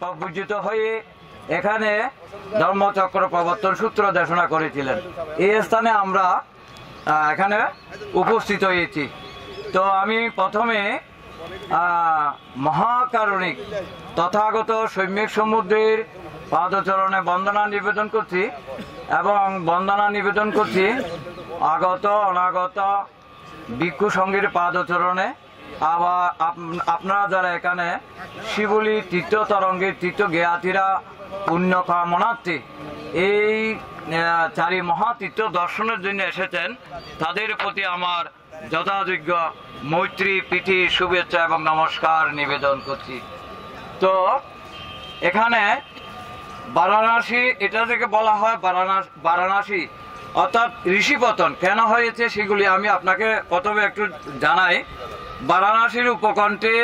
প্রবর্তিত হয়ে এখানে ধর্মচক্র প্রবর্তন সূত্র দেশনা করেছিলেন। এই স্থানে আমরা এখানে উপস্থিত হয়েছি। তো আমি প্রথমে মহাকারণিক তথাগত সম্যক সমুদ্রের পাদচরণে বন্দনা নিবেদন করছি এবং বন্দনা নিবেদন করছি আগত অনাগত ভিক্ষু সঙ্গীর পাদচরণে। আবার আপনারা যারা এখানে শিবলী তীর্থ তরঙ্গের তীর্থ জ্ঞাতিরা পুণ্য কামনার্থে এই চারি মহাতীর্থ দর্শনের জন্য এসেছেন, তাদের প্রতি আমার যথাযোগ্য মৈত্রী প্রীতি শুভেচ্ছা এবং নমস্কার নিবেদন করছি। তো এখানে বারাণসী, এটা থেকে বলা হয় বারাণসী অর্থাৎ ঋষিপতন কেন হয়েছে সেগুলি আমি আপনাকে প্রথমে একটু জানাই। বারাণসীর উপকণ্ঠে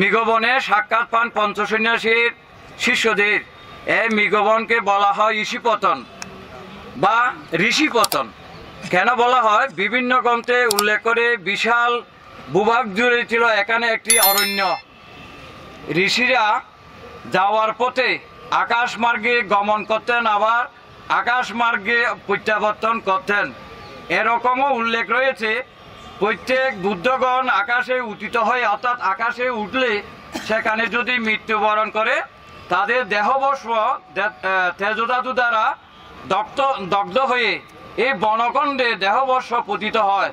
মৃগবনে সাক্ষাৎ পান পঞ্চসন্ন্যাসীর শিষ্যদের। এই মৃগবনকে বলা হয় ঋষিপতন বা ঋষিপতন। কেন বলা হয়? বিভিন্ন গ্রন্থে উল্লেখ করে বিশাল ভূভাগ জুড়ে ছিল এখানে একটি অরণ্য। ঋষিরা যাওয়ার পথে আকাশ মার্গে গমন করতেন, আবার আকাশ মার্গে প্রত্যাবর্তন করতেন। এরকমও উল্লেখ রয়েছে প্রত্যেক বুদ্ধগণ আকাশে উত্থিত হয়, অর্থাৎ আকাশে উঠলে সেখানে যদি মৃত্যুবরণ করে তাদের দেহবস্ত্র তেজধাতু দ্বারা দগ্ধ হয়ে এই বনখণ্ডে দেহবস্ত্র পতিত হয়।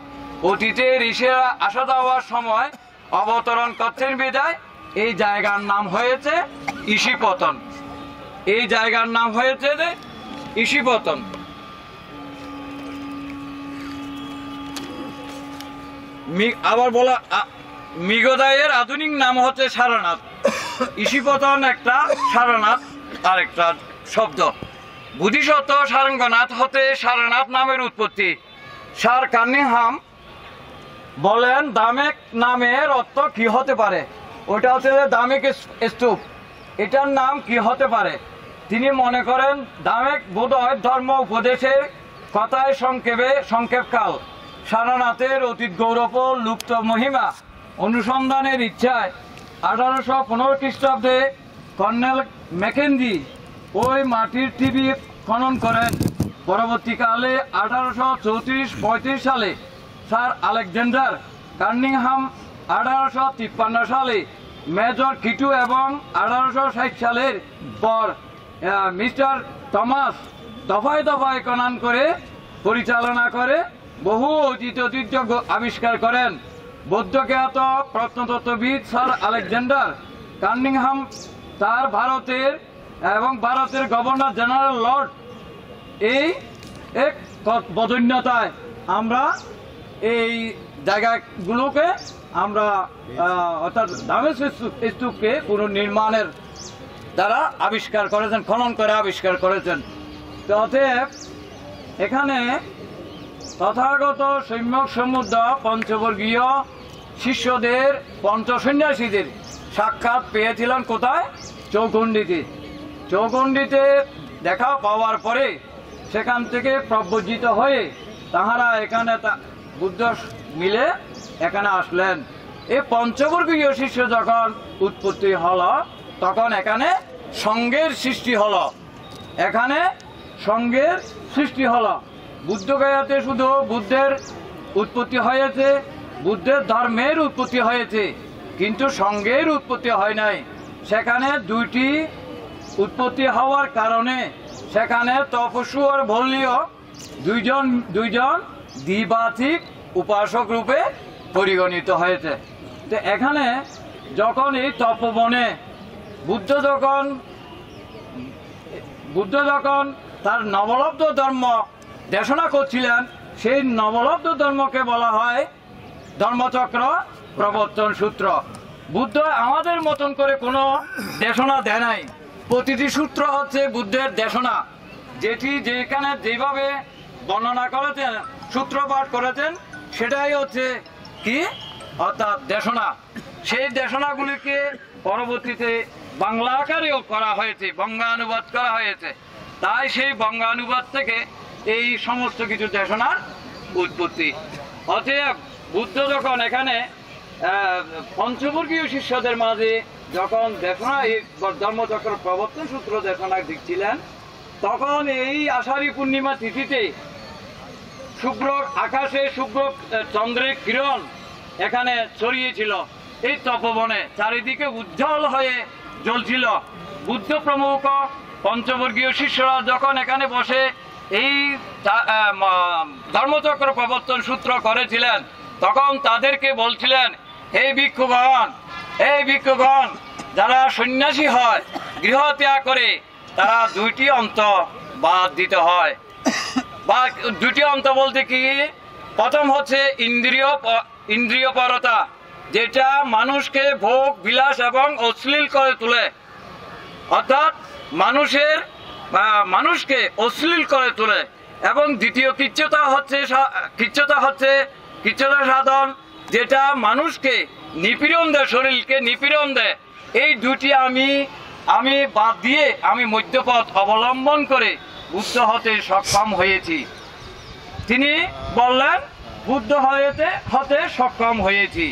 অতীতে ঋষিরা আসা যাওয়ার সময় অবতরণ করতেন বিদায় এই জায়গার নাম হয়েছে ঋষিপতন। এই জায়গার নাম হয়েছে যে ঋষিপতন। আবার বলা মৃগদায়ের আধুনিক নাম হচ্ছে সারনাথ। ঋষিপতন একটা, সারনাথ আর একটা শব্দ। বুদ্ধিসত্ত্ব সারঙ্গনাথ হতে সারনাথ নামের উৎপত্তি। স্যার কার্নিংহাম বলেন দামেক নামের অর্থ কি হতে পারে? ওটা হচ্ছে দামেক স্তূপ, এটার নাম কি হতে পারে? তিনি মনে করেন দামেক বোধহয় ধর্ম উপদেশের কথায় সংক্ষেপকাল। সারনাথের অতীত গৌরব লুপ্ত মহিমা অনুসন্ধানের ইচ্ছায় 1815 খ্রিস্টাব্দে কর্নেল ম্যাকেঞ্জি ওই মাটির টিভি খনন করেন। পরবর্তীকালে 1834-35 সালে স্যার আলেকজান্ডার কার্নিংহাম, 1853 সালে মেজর কিটু এবং 1860 সালের পর মিস্টার থমাস দফায় দফায় খনন করে পরিচালনা করে বহু ঐতিহ্য আবিষ্কার করেন। বৌদ্ধখ্যাত প্রত্নতত্ত্ববিদ স্যার আলেকজান্ডার কার্নিংহাম তার ভারতের গভর্নর জেনারেল লর্ড এই এক বদন্যতায় আমরা এই জায়গাগুলোকে আমরা অর্থাৎ দামেস্ক স্তূপকে পুনর্নির্মাণের দ্বারা আবিষ্কার করেছেন, খনন করে আবিষ্কার করেছেন। তো অতএব এখানে তথাগত সম্যক সমুদ্র পঞ্চবর্গীয় শিষ্যদের পঞ্চসন্ন্যাসীদের সাক্ষাৎ পেয়েছিলেন কোথায়? চৌখণ্ডিতে। চৌখণ্ডিতে দেখা পাওয়ার পরে সেখান থেকে প্রব্রজিত হয়ে তাহারা এখানে বুদ্ধ মিলে এখানে আসলেন। এই পঞ্চবর্গীয় শিষ্য যখন উৎপত্তি হলো তখন এখানে সঙ্ঘের সৃষ্টি হলো। এখানে সঙ্ঘের সৃষ্টি হলো। বুদ্ধগয়াতে শুধু বুদ্ধের উৎপত্তি হয়েছে, বুদ্ধের ধর্মের উৎপত্তি হয়েছে, কিন্তু সঙ্ঘের উৎপত্তি হয় নাই। সেখানে দুইটি উৎপত্তি হওয়ার কারণে সেখানে তপস্বী আর ভল্লীয় দুইজন দ্বিবার্ষিক উপাসক রূপে পরিগণিত হয়েছে। তো এখানে যখন এই তপবনে বুদ্ধ যখন তার নবলব্ধ ধর্ম দেশনা করছিলেন, সেই নবলব্ধ ধর্মকে বলা হয় ধর্মচক্র প্রবর্তন সূত্র। বুদ্ধ আমাদের মতন করে কোনো দেশনা দেয় নাই। প্রতিটি সূত্র হচ্ছে বুদ্ধের দেশনা, যেটি যেখানে যেভাবে বর্ণনা করেছেন, সূত্রপাঠ করেছেন, সেটাই হচ্ছে কি অর্থাৎ দেশনা। সেই দেশনাগুলিকে পরবর্তীতে বাংলা আকারেও করা হয়েছে, বঙ্গানুবাদ করা হয়েছে। তাই সেই বঙ্গানুবাদ থেকে এই সমস্ত কিছু দেশনার উৎপত্তি। অতএব বুদ্ধ যখন এখানে পঞ্চবর্গীয় শিষ্যদের মাঝে যখন দেশনা এই ধর্মচক্র প্রবর্তন সূত্র দেশনা দিচ্ছিলেন, তখন এই আষাঢ়ী পূর্ণিমা তিথিতে শুভ্র আকাশে শুভ্র চন্দ্রের কিরণ এখানে ছড়িয়েছিল। এই তপবনে চারিদিকে উজ্জ্বল হয়ে জ্বলছিল। বুদ্ধ প্রমুখ পঞ্চবর্গীয় শিষ্যরা যখন এখানে বসে এই ধর্মচক্র প্রবর্তন সূত্র করেছিলেন, তখন তাদেরকে বলছিলেন, হে ভিক্ষুগণ, যারা সন্ন্যাসী হয়, গৃহ ত্যাগ করে, তারা দুইটি অন্ত বাদ দিতে হয়। বা দুটি অন্ত বলতে কি, প্রথম হচ্ছে ইন্দ্রিয়পরতা, যেটা মানুষকে ভোগ বিলাস এবং অশ্লীল করে তোলে, অর্থাৎ মানুষকে অশ্লীল করে তোলে। এবং দ্বিতীয় কিচ্ছতা সাধন, যেটা মানুষকে নিপীড়ন দেয়, শরীরকে নিপীড়ন দেয়। এই দুটি আমি বাদ দিয়ে আমি মধ্যপথ অবলম্বন করে বুদ্ধ হতে সক্ষম হয়েছি। তিনি বললেন, বুদ্ধ হতে সক্ষম হয়েছি।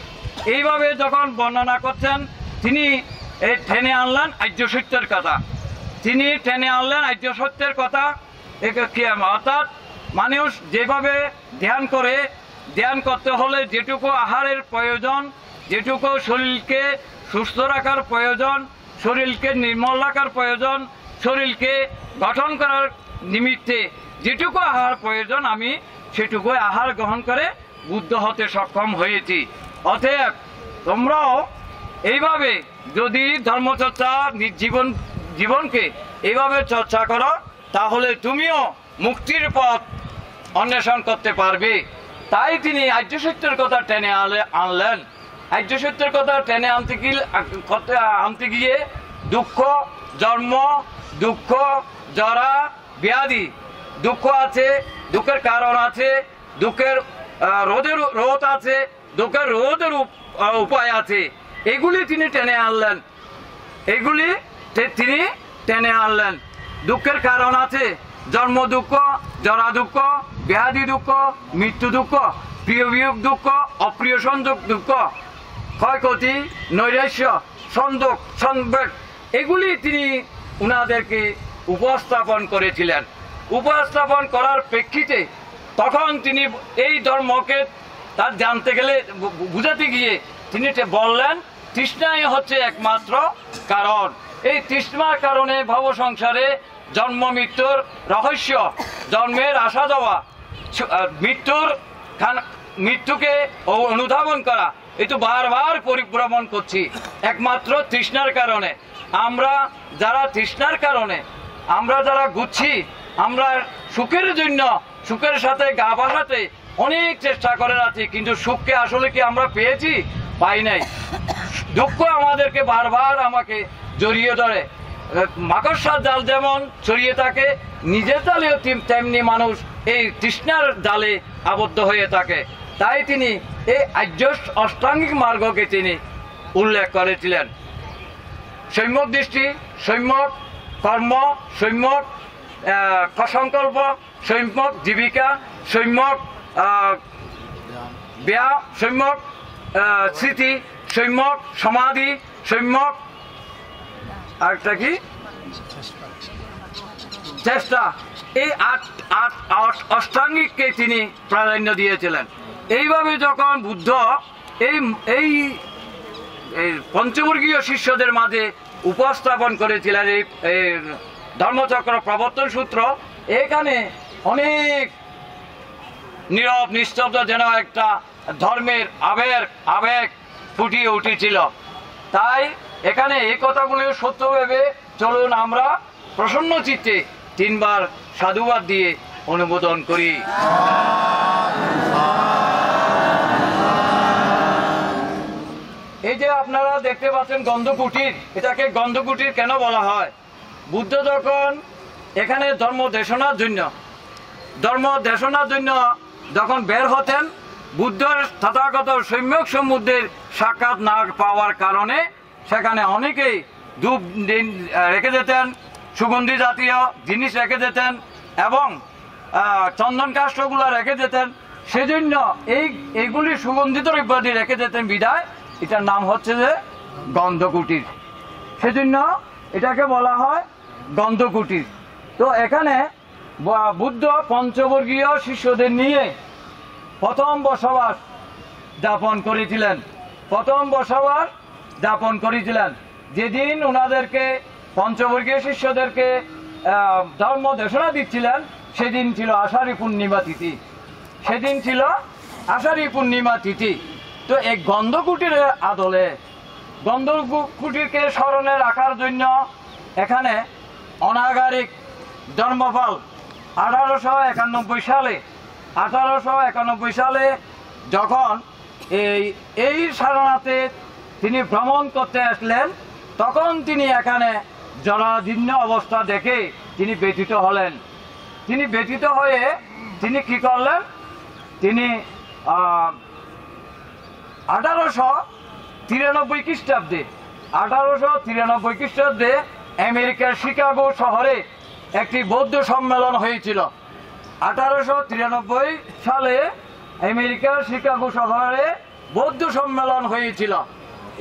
এইভাবে যখন বর্ণনা করছেন, তিনি টেনে আনলেন আর্য সত্যের কথা। অর্থাৎ মানুষ যেভাবে ধ্যান করতে হলে যেটুকু আহারের প্রয়োজন, যেটুকু শরীরকে সুস্থ রাখার প্রয়োজন, শরীরকে নির্মল রাখার প্রয়োজন, শরীরকে গঠন করার নিমিত্তে যেটুকু আহার প্রয়োজন, আমি সেটুকু আহার গ্রহণ করে বুদ্ধ হতে সক্ষম হয়েছি। অতএব তোমরাও এইভাবে যদি ধর্মচর্চা জীবনকে এইভাবে চর্চা করো, তাহলে তুমিও মুক্তির পথ অন্বেষণ করতে পারবে। তাই তিনি আর্য সত্যের কথা টেনে আনলেন। আর্য সত্যের কথা টেনে আনতে গিয়ে দুঃখ জন্ম, দুঃখ জরা ব্যাধি, দুঃখ আছে, দুঃখের কারণ আছে, দুঃখের রোধ আছে, দুঃখের রোধের উপায় আছে। এগুলি তিনি টেনে আনলেন। দুঃখের কারণ আছে, জন্ম দুঃখ, জরা দুঃখ, ব্যাধি দুঃখ, মৃত্যু দুঃখ, প্রিয় বিয়োগ দুঃখ, অপ্রিয় সংযোগ দুঃখ, ক্ষয়ক্ষতি, নৈরাশ্য, সংবেগ, এগুলি তিনি উনাদেরকে উপস্থাপন করেছিলেন। উপস্থাপন করার প্রেক্ষিতে তখন তিনি এই ধর্মকে তার জানতে গেলে বুঝাতে গিয়ে তিনি বললেন, তৃষ্ণাই হচ্ছে একমাত্র কারণ। এই তৃষ্ণার কারণে ভব সংসারে জন্ম মৃত্যুর রহস্য, জন্মের আসা যাওয়া, মৃত্যুকে অনুধাবন করা, এটা বারবার পরিভ্রমণ করছি একমাত্র তৃষ্ণার কারণে। আমরা যারা ঘুরছি, আমরা সুখের জন্য, সুখের সাথে গা ভাসাতে অনেক চেষ্টা করে আছি, কিন্তু সুখকে আসলে কি আমরা পেয়েছি? পাই নাই। দুঃখ আমাদেরকে বারবার আমাকে জড়িয়ে ধরে। মাকড়সার জাল যেমন ছড়িয়ে থাকে, নিজের জালেও তেমনি মানুষ এই তৃষ্ণার জালে আবদ্ধ হয়ে থাকে। তাই তিনি এই আর্য অষ্টাঙ্গিক মার্গকে তিনি উল্লেখ করেছিলেন। সম্যক দৃষ্টি, সম্যক কর্ম, সম্যক সংকল্প, সম্যক জীবিকা, সম্যক ব্যায়াম, সম্যক স্মৃতি, সম্যক সমাধি, সম্যক আরেকটা কি চেষ্টা। এই অষ্টাঙ্গিককে তিনি প্রাধান্য দিয়েছিলেন। এইভাবে যখন বুদ্ধ এই পঞ্চবর্গীয় শিষ্যদের মাঝে উপস্থাপন করেছিলেন এই ধর্মচক্র প্রবর্তন সূত্র, এখানে অনেক নীরব নিস্তব্ধ, যেন একটা ধর্মের আবেগ ফুটিয়ে উঠেছিল। তাই এখানে এই কথাগুলো সত্য ভেবে চলুন আমরা প্রসন্ন চিত্তে 3 বার সাধুবাদ দিয়ে অনুমোদন করি। এই যে আপনারা দেখতে পাচ্ছেন গন্ধকুটির, এটাকে গন্ধকুটির কেন বলা হয়? বুদ্ধ যখন এখানে ধর্ম দেশনার জন্য যখন বের হতেন, বুদ্ধর তথাগত সম্যক সমুদ্রের সাক্ষাৎ না পাওয়ার কারণে সেখানে অনেকেই ধূপ রেখে যেতেন, সুগন্ধি জাতীয় জিনিস রেখে যেতেন এবং চন্দন কাষ্ঠগুলো রেখে যেতেন। সেজন্য এইগুলি সুগন্ধিত দ্রব্যাদি রেখে যেতেন বিদায় এটার নাম হচ্ছে যে গন্ধকুটির। সেজন্য এটাকে বলা হয় গন্ধকুটির। তো এখানে বুদ্ধ পঞ্চবর্গীয় শিষ্যদের নিয়ে প্রথম বসবাস যাপন করেছিলেন। যেদিন ওনাদেরকে পঞ্চবর্গীয় শিষ্যদেরকে ধর্ম দেশনা দিচ্ছিলেন সেদিন ছিল আষাঢ়ী পূর্ণিমা তিথি। তো এই গন্ধকুটির আদলে গন্ধকুটিরকে স্মরণে রাখার জন্য এখানে অনাগারিক ধর্মপাল 1891 সালে যখন এই সারনাথে তিনি ভ্রমণ করতে আসলেন, তখন তিনি এখানে জরাজীর্ণ অবস্থা দেখে তিনি ব্যথিত হলেন। তিনি ব্যথিত হয়ে তিনি কি করলেন, তিনি 1893 খ্রিস্টাব্দে আমেরিকার শিকাগো শহরে একটি বৌদ্ধ সম্মেলন হয়েছিল। 1893 সালে আমেরিকার শিকাগো শহরে বৌদ্ধ সম্মেলন হয়েছিল।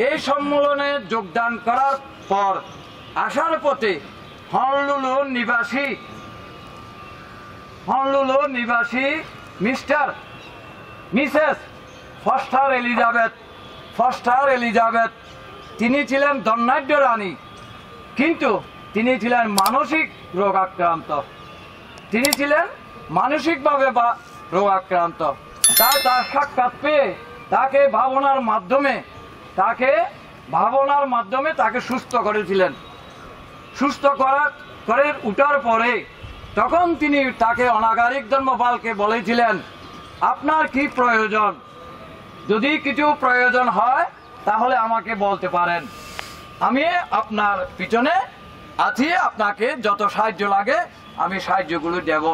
এই সম্মেলনে যোগদান করার পর আসার পথে হনলুলুর নিবাসী মিসেস ফস্টার এলিজাবেথ তিনি ছিলেন ধনাঢ্য রানী, কিন্তু তিনি ছিলেন মানসিক মানসিকভাবে রোগাক্রান্ত। তার সাক্ষাৎ পেয়ে তাকে ভাবনার মাধ্যমে তাকে সুস্থ করেছিলেন। সুস্থ করে উঠার পরে তখন তিনি তাকে অনাগারিক ধর্মপালকে বলেছিলেন, আপনার কি প্রয়োজন? যদি কিছু প্রয়োজন হয় তাহলে আমাকে বলতে পারেন, আমি আপনার পিছনে আছি, আপনাকে যত সাহায্য লাগে আমি সাহায্যগুলো দেব।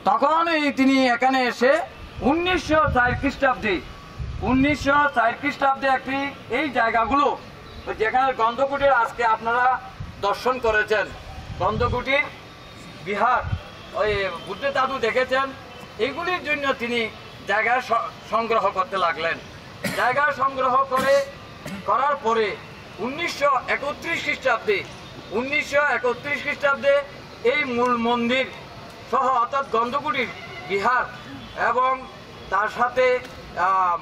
তখন তিনি এখানে এসে 1904 খ্রিস্টাব্দে একটি এই জায়গাগুলো যেখানে গন্ধকুটির আজকে আপনারা দর্শন করেছেন, গন্ধকুটির বিহার, ওই বুদ্ধ দাদু দেখেছেন, এগুলির জন্য তিনি জায়গা সংগ্রহ করতে লাগলেন। জায়গা সংগ্রহ করার পরে 1931 খ্রিস্টাব্দে এই মূল মন্দির সহ অর্থাৎ গন্ধকুটির বিহার এবং তার সাথে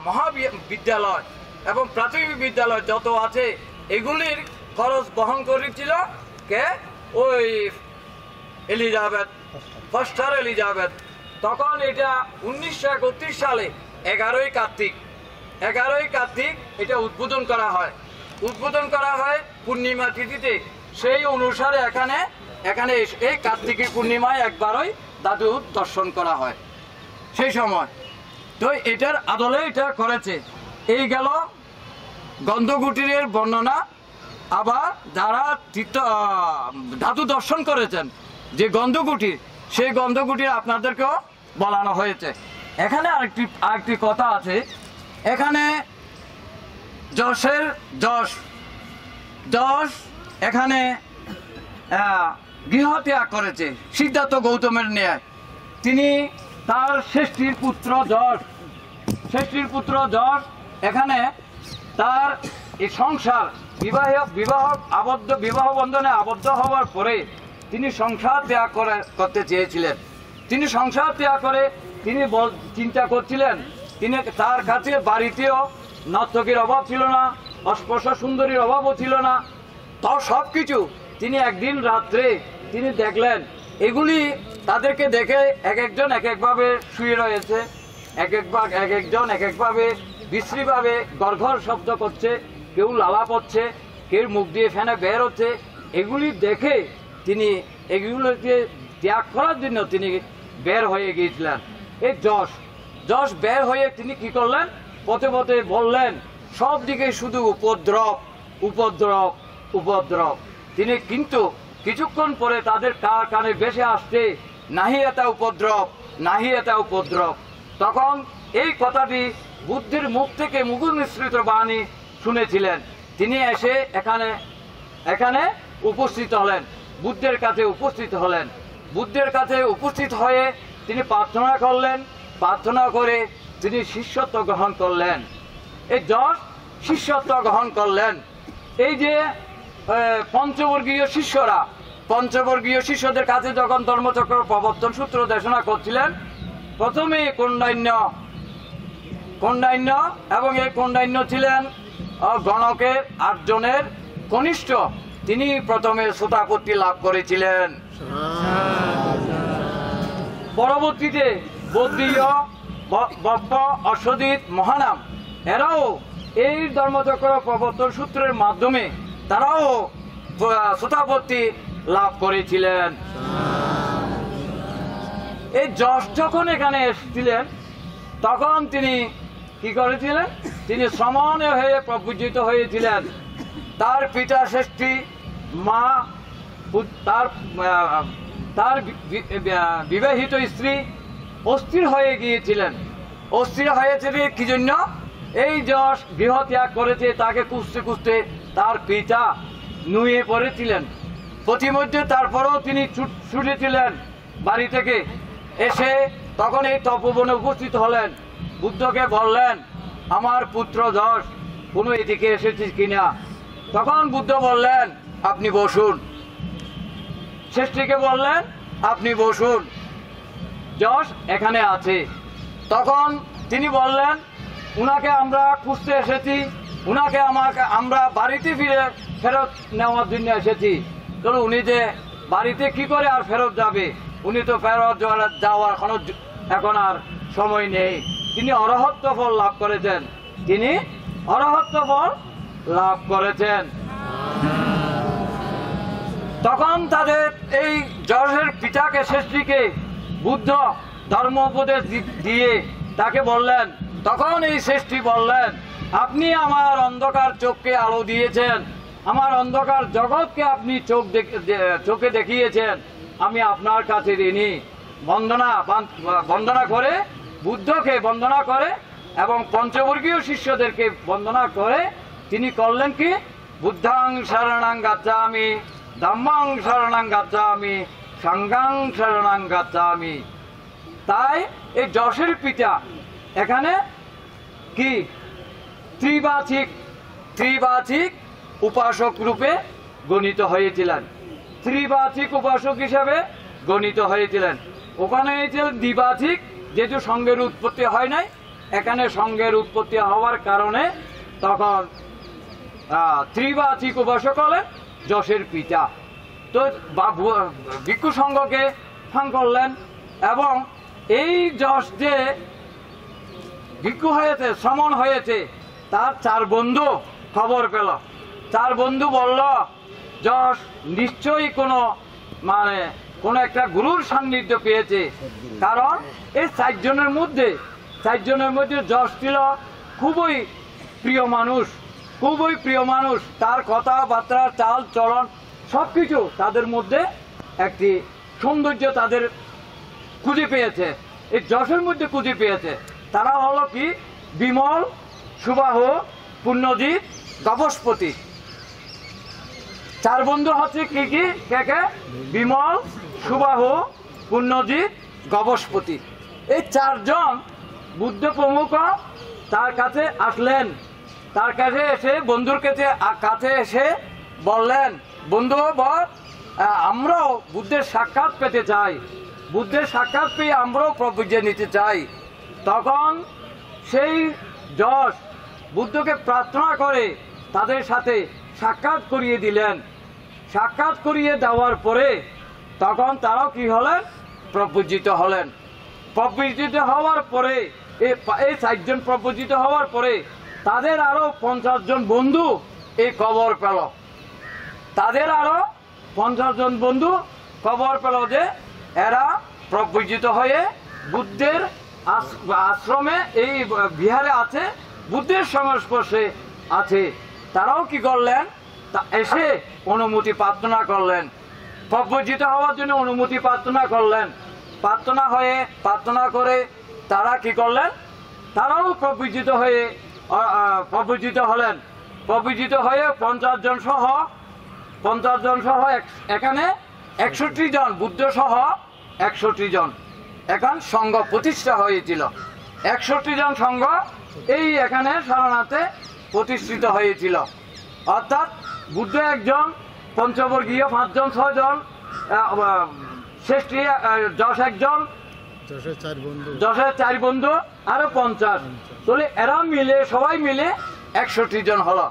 মহাবিদ্যালয় এবং প্রাথমিক বিদ্যালয় যত আছে এগুলির খরচ বহন করেছিল কে? ওই ফস্টার এলিজাবেথ। তখন এটা 1931 সালে 11ই কার্তিক এটা উদ্বোধন করা হয় পূর্ণিমা তিথিতে। সেই অনুসারে এখানে এই কার্তিকী পূর্ণিমায় একবারই দাদু দর্শন করা হয় সেই সময়। তো এটার আদলে এটা করেছে। এই গেল গন্ধকুটিরের বর্ণনা। আবার যারা ধাতু দর্শন করেছেন যে গন্ধকুটির, সেই গন্ধকুটির আপনাদেরকেও বলানো হয়েছে। এখানে আরেকটি কথা আছে। এখানে যশ এখানে গৃহ ত্যাগ করেছে সিদ্ধার্থ গৌতমের ন্যায়। তিনি তার শ্রেষ্ঠীর পুত্র যশ এখানে তার এই সংসার বিবাহ বন্ধনে আবদ্ধ হওয়ার পরে তিনি সংসার ত্যাগ করতে চেয়েছিলেন। তিনি সংসার ত্যাগ করে তিনি চিন্তা করছিলেন, তিনি তার কাছে বাড়িতেও নর্তকীর অভাব ছিল না, অস্পর্শ সুন্দরীর অভাবও ছিল না। তাও সব কিছু তিনি একদিন রাত্রে তিনি দেখলেন, এগুলি তাদেরকে দেখে এক একজন এক একভাবে শুয়ে রয়েছে, এক একভাবে বিশ্রীভাবে গড়ঘড় শব্দ করছে, কেউ লালা পড়ছে, কেউ মুখ দিয়ে ফেনে বের হচ্ছে। এগুলি দেখে তিনি এগুলোকে ত্যাগ করার জন্য তিনি বের হয়ে গিয়েছিলেন। এই যশ বের হয়ে তিনি কি করলেন, পথে পথে বললেন সব দিকে শুধু উপদ্রব। তিনি কিন্তু কিছুক্ষণ পরে তাদের কানে ভেসে আসতে নাহি এটা উপদ্রব। তখন এই কথাটি বুদ্ধের মুখ থেকে মুখর নিঃসৃত বাণী শুনেছিলেন। তিনি এসে এখানে উপস্থিত হলেন, বুদ্ধের কাছে উপস্থিত হয়ে তিনি প্রার্থনা করলেন। প্রার্থনা করে তিনি শিষ্যত্ব গ্রহণ করলেন। এই যশ শিষ্যত্ব গ্রহণ করলেন। এই যে পঞ্চবর্গীয় শিষ্যরা, পঞ্চবর্গীয় শিষ্যদের কাছে যখন ধর্মচক্র প্রবর্তন সূত্র দেশনা করছিলেন, প্রথমে কন্ডান্য এবং এই কন্ডান্য ছিলেন গণকের 8 জনের কনিষ্ঠ। তিনি প্রথমে শ্রোতাপত্তি লাভ করেছিলেন। পরবর্তীতে বদ্রীয়, বপ্প, অশ্বজিৎ, মহানাম এরাও এই ধর্মচক্র প্রবর্তন সূত্রের মাধ্যমে তারাও শ্রোতাপত্তি লাভ করেছিলেন। এই যশ যখন এখানে এসেছিলেন তখন তিনি কি করেছিলেন? তিনি সমনে হয়ে প্রপূজিত হয়েছিলেন। তার পিতা শ্রেষ্ঠী মা, তার বিবাহিত স্ত্রী অস্থির হয়ে গিয়েছিলেন। অস্থির হয়েছিল কি জন্য? এই যশ গৃহ ত্যাগ করেছে, তাকে খুঁজতে খুঁজতে তার পিতা নুয়ে পড়েছিলেন। প্রতিমধ্যে তারপরেও তিনি ছুটেছিলেন বাড়ি থেকে এসে, তখন এই তপবনে উপস্থিত হলেন। বুদ্ধকে বললেন, আমার পুত্র যশ কোনো এদিকে এসেছিস কিনা? তখন বুদ্ধ বললেন, আপনি বসুন। শ্রেষ্ঠীকে বললেন, আপনি বসুন, যশ এখানে আছে। তখন তিনি বললেন, উনাকে আমরা খুঁজতে এসেছি, উনাকে আমরা বাড়িতে ফেরত নেওয়ার জন্য এসেছি। তো উনি যে বাড়িতে কি করে আর ফেরত যাবে? উনি তো ফেরত যাওয়ার এখন আর সময় নেই। তিনি অরহত্ব ফল লাভ করেছেন। তিনি অরহত্ব ফল লাভ করেছেন। তখন তাদের এই যশের পিতাকে, শ্রেষ্ঠীকে বুদ্ধ ধর্ম উপদেশ দিয়ে তাকে বললেন। তখন এই শ্রেষ্ঠী বললেন, আপনি আমার অন্ধকার চোখকে আলো দিয়েছেন, আমার অন্ধকার জগৎকে আপনি চোখে দেখিয়েছেন, আমি আপনার কাছে ঋণী। বন্দনা করে, বুদ্ধকে বন্দনা করে এবং পঞ্চবর্গীয় শিষ্যদেরকে বন্দনা করে তিনি করলেন কি? বুদ্ধাং শরণাং গচ্ছামি, ধম্মাং শরণাং গচ্ছামি, সংঘাং শরণাং গচ্ছামি। তাই এই যশের পিতা এখানে কি ত্রিবাচিক উপাসক রূপে গণিত হয়েছিলেন। ত্রিবাচিক উপাসক হিসাবে গণিত হয়েছিলেন। ওখানে হয়েছিল দ্বিবাচিক, যেহেতু সঙ্গের উৎপত্তি হয় নাই, এখানে সঙ্গের উৎপত্তি হওয়ার কারণে তখন ত্রিবাচিক উপাসক হলেন যশের পিতা। তো ভিক্ষু সংঘকে স্থান করলেন এবং এই যশ যে ভিক্ষু হয়েছে, শ্রমণ হয়েছে, তার 4 বন্ধু খবর পেল। 4 বন্ধু বলল, যশ নিশ্চয়ই কোনো একটা গুরুর সান্নিধ্য পেয়েছে। কারণ এই 4 জনের মধ্যে যশ ছিল খুবই প্রিয় মানুষ। তার কথাবার্তা, চাল চলন সবকিছু তাদের মধ্যে একটি সৌন্দর্য তাদের খুঁজে পেয়েছে, এই যশের মধ্যে খুঁজে পেয়েছে। তারা হলো কি? বিমল, সুবাহু, পুণ্যজিৎ, গবস্পতি। 4 বন্ধু হচ্ছে কি? কে? বিমল, সুবাহু, পুণ্যজিৎ, গবস্পতি। এই 4 জন বুদ্ধ প্রমুখ তার কাছে আসলেন। তার কাছে এসে, বন্ধুর কাছে এসে বললেন, বন্ধু আমরাও বুদ্ধের সাক্ষাৎ পেতে চাই, বুদ্ধের সাক্ষাৎ পেয়ে আমরাও প্রবুদ্ধ নিতে চাই। তখন সেই যশ বুদ্ধকে প্রার্থনা করে তাদের সাথে সাক্ষাৎ করিয়ে দিলেন। সাক্ষাৎ করিয়ে দেওয়ার পরে তখন তারাও কি হলেন? প্রপূজিত হলেন। প্রপূজিত হওয়ার পরে এই 4 জন প্রপূজিত হওয়ার পরে তাদের আরো 50 জন বন্ধু এই খবর পেল। তাদের আরো 50 জন বন্ধু খবর পেল যে এরা প্রপূজিত হয়ে বুদ্ধের আশ্রমে, এই বিহারে আছে, বুদ্ধের সংস্পর্শে আছে। তারাও কি করলেন? এসে অনুমতি প্রার্থনা করলেন, প্রপূজিত হওয়ার জন্য অনুমতি প্রার্থনা করলেন। প্রার্থনা করে তারা কি করলেন? তারাও প্রপূজিত হলেন। প্রপূজিত হয়ে 50 জন সহ এখানে 61 জন, বুদ্ধ সহ 61 জন। এখন সংঘ প্রতিষ্ঠা হয়েছিল। 61 জন সংঘ এই এখানে সারনাথে প্রতিষ্ঠিত হয়েছিল। অর্থাৎ বুদ্ধ একজন, পঞ্চবর্গীয় 5 জন 6 জন, শ্রেষ্ঠী যশ একজন, যশের 4 বন্ধু আরো 50, তাহলে এরা মিলে সবাই মিলে 61 জন হলো।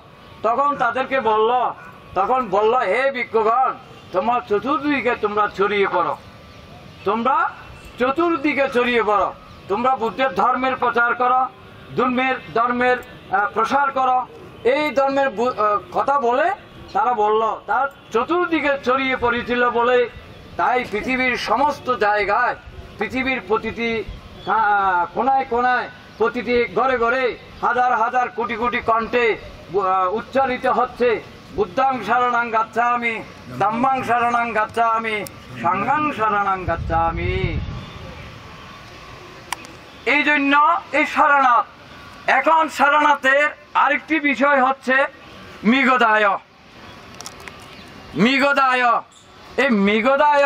তখন তাদেরকে বলল হে ভিক্ষুগণ, তোমার চতুর্দিকে তোমরা ছড়িয়ে পড়ো, তোমরা চতুর্দিকে ছড়িয়ে পড়ো, তোমরা বুদ্ধের ধর্মের প্রচার করো, ধর্মের প্রসার করো। এই ধর্মের কথা বলে তারা বলল, তার চতুর্দিকে ছড়িয়ে পড়েছিল বলে তাই পৃথিবীর সমস্ত জায়গায়, পৃথিবীর প্রতিটি কোনায় কোনায়, প্রতিটি ঘরে ঘরে হাজার হাজার কোটি কোটি কণ্ঠে উচ্চারিত হচ্ছে বুদ্ধাং শরণাং গাচ্ছামি, ধম্মাং শরণাং গাচ্ছামি, সাঙ্গাং শরণাং গাচ্ছামি। এই জন্য এই শরণাথ। এখন শরণাথের আরেকটি বিষয় হচ্ছে মৃগদায়। এই মৃগদায়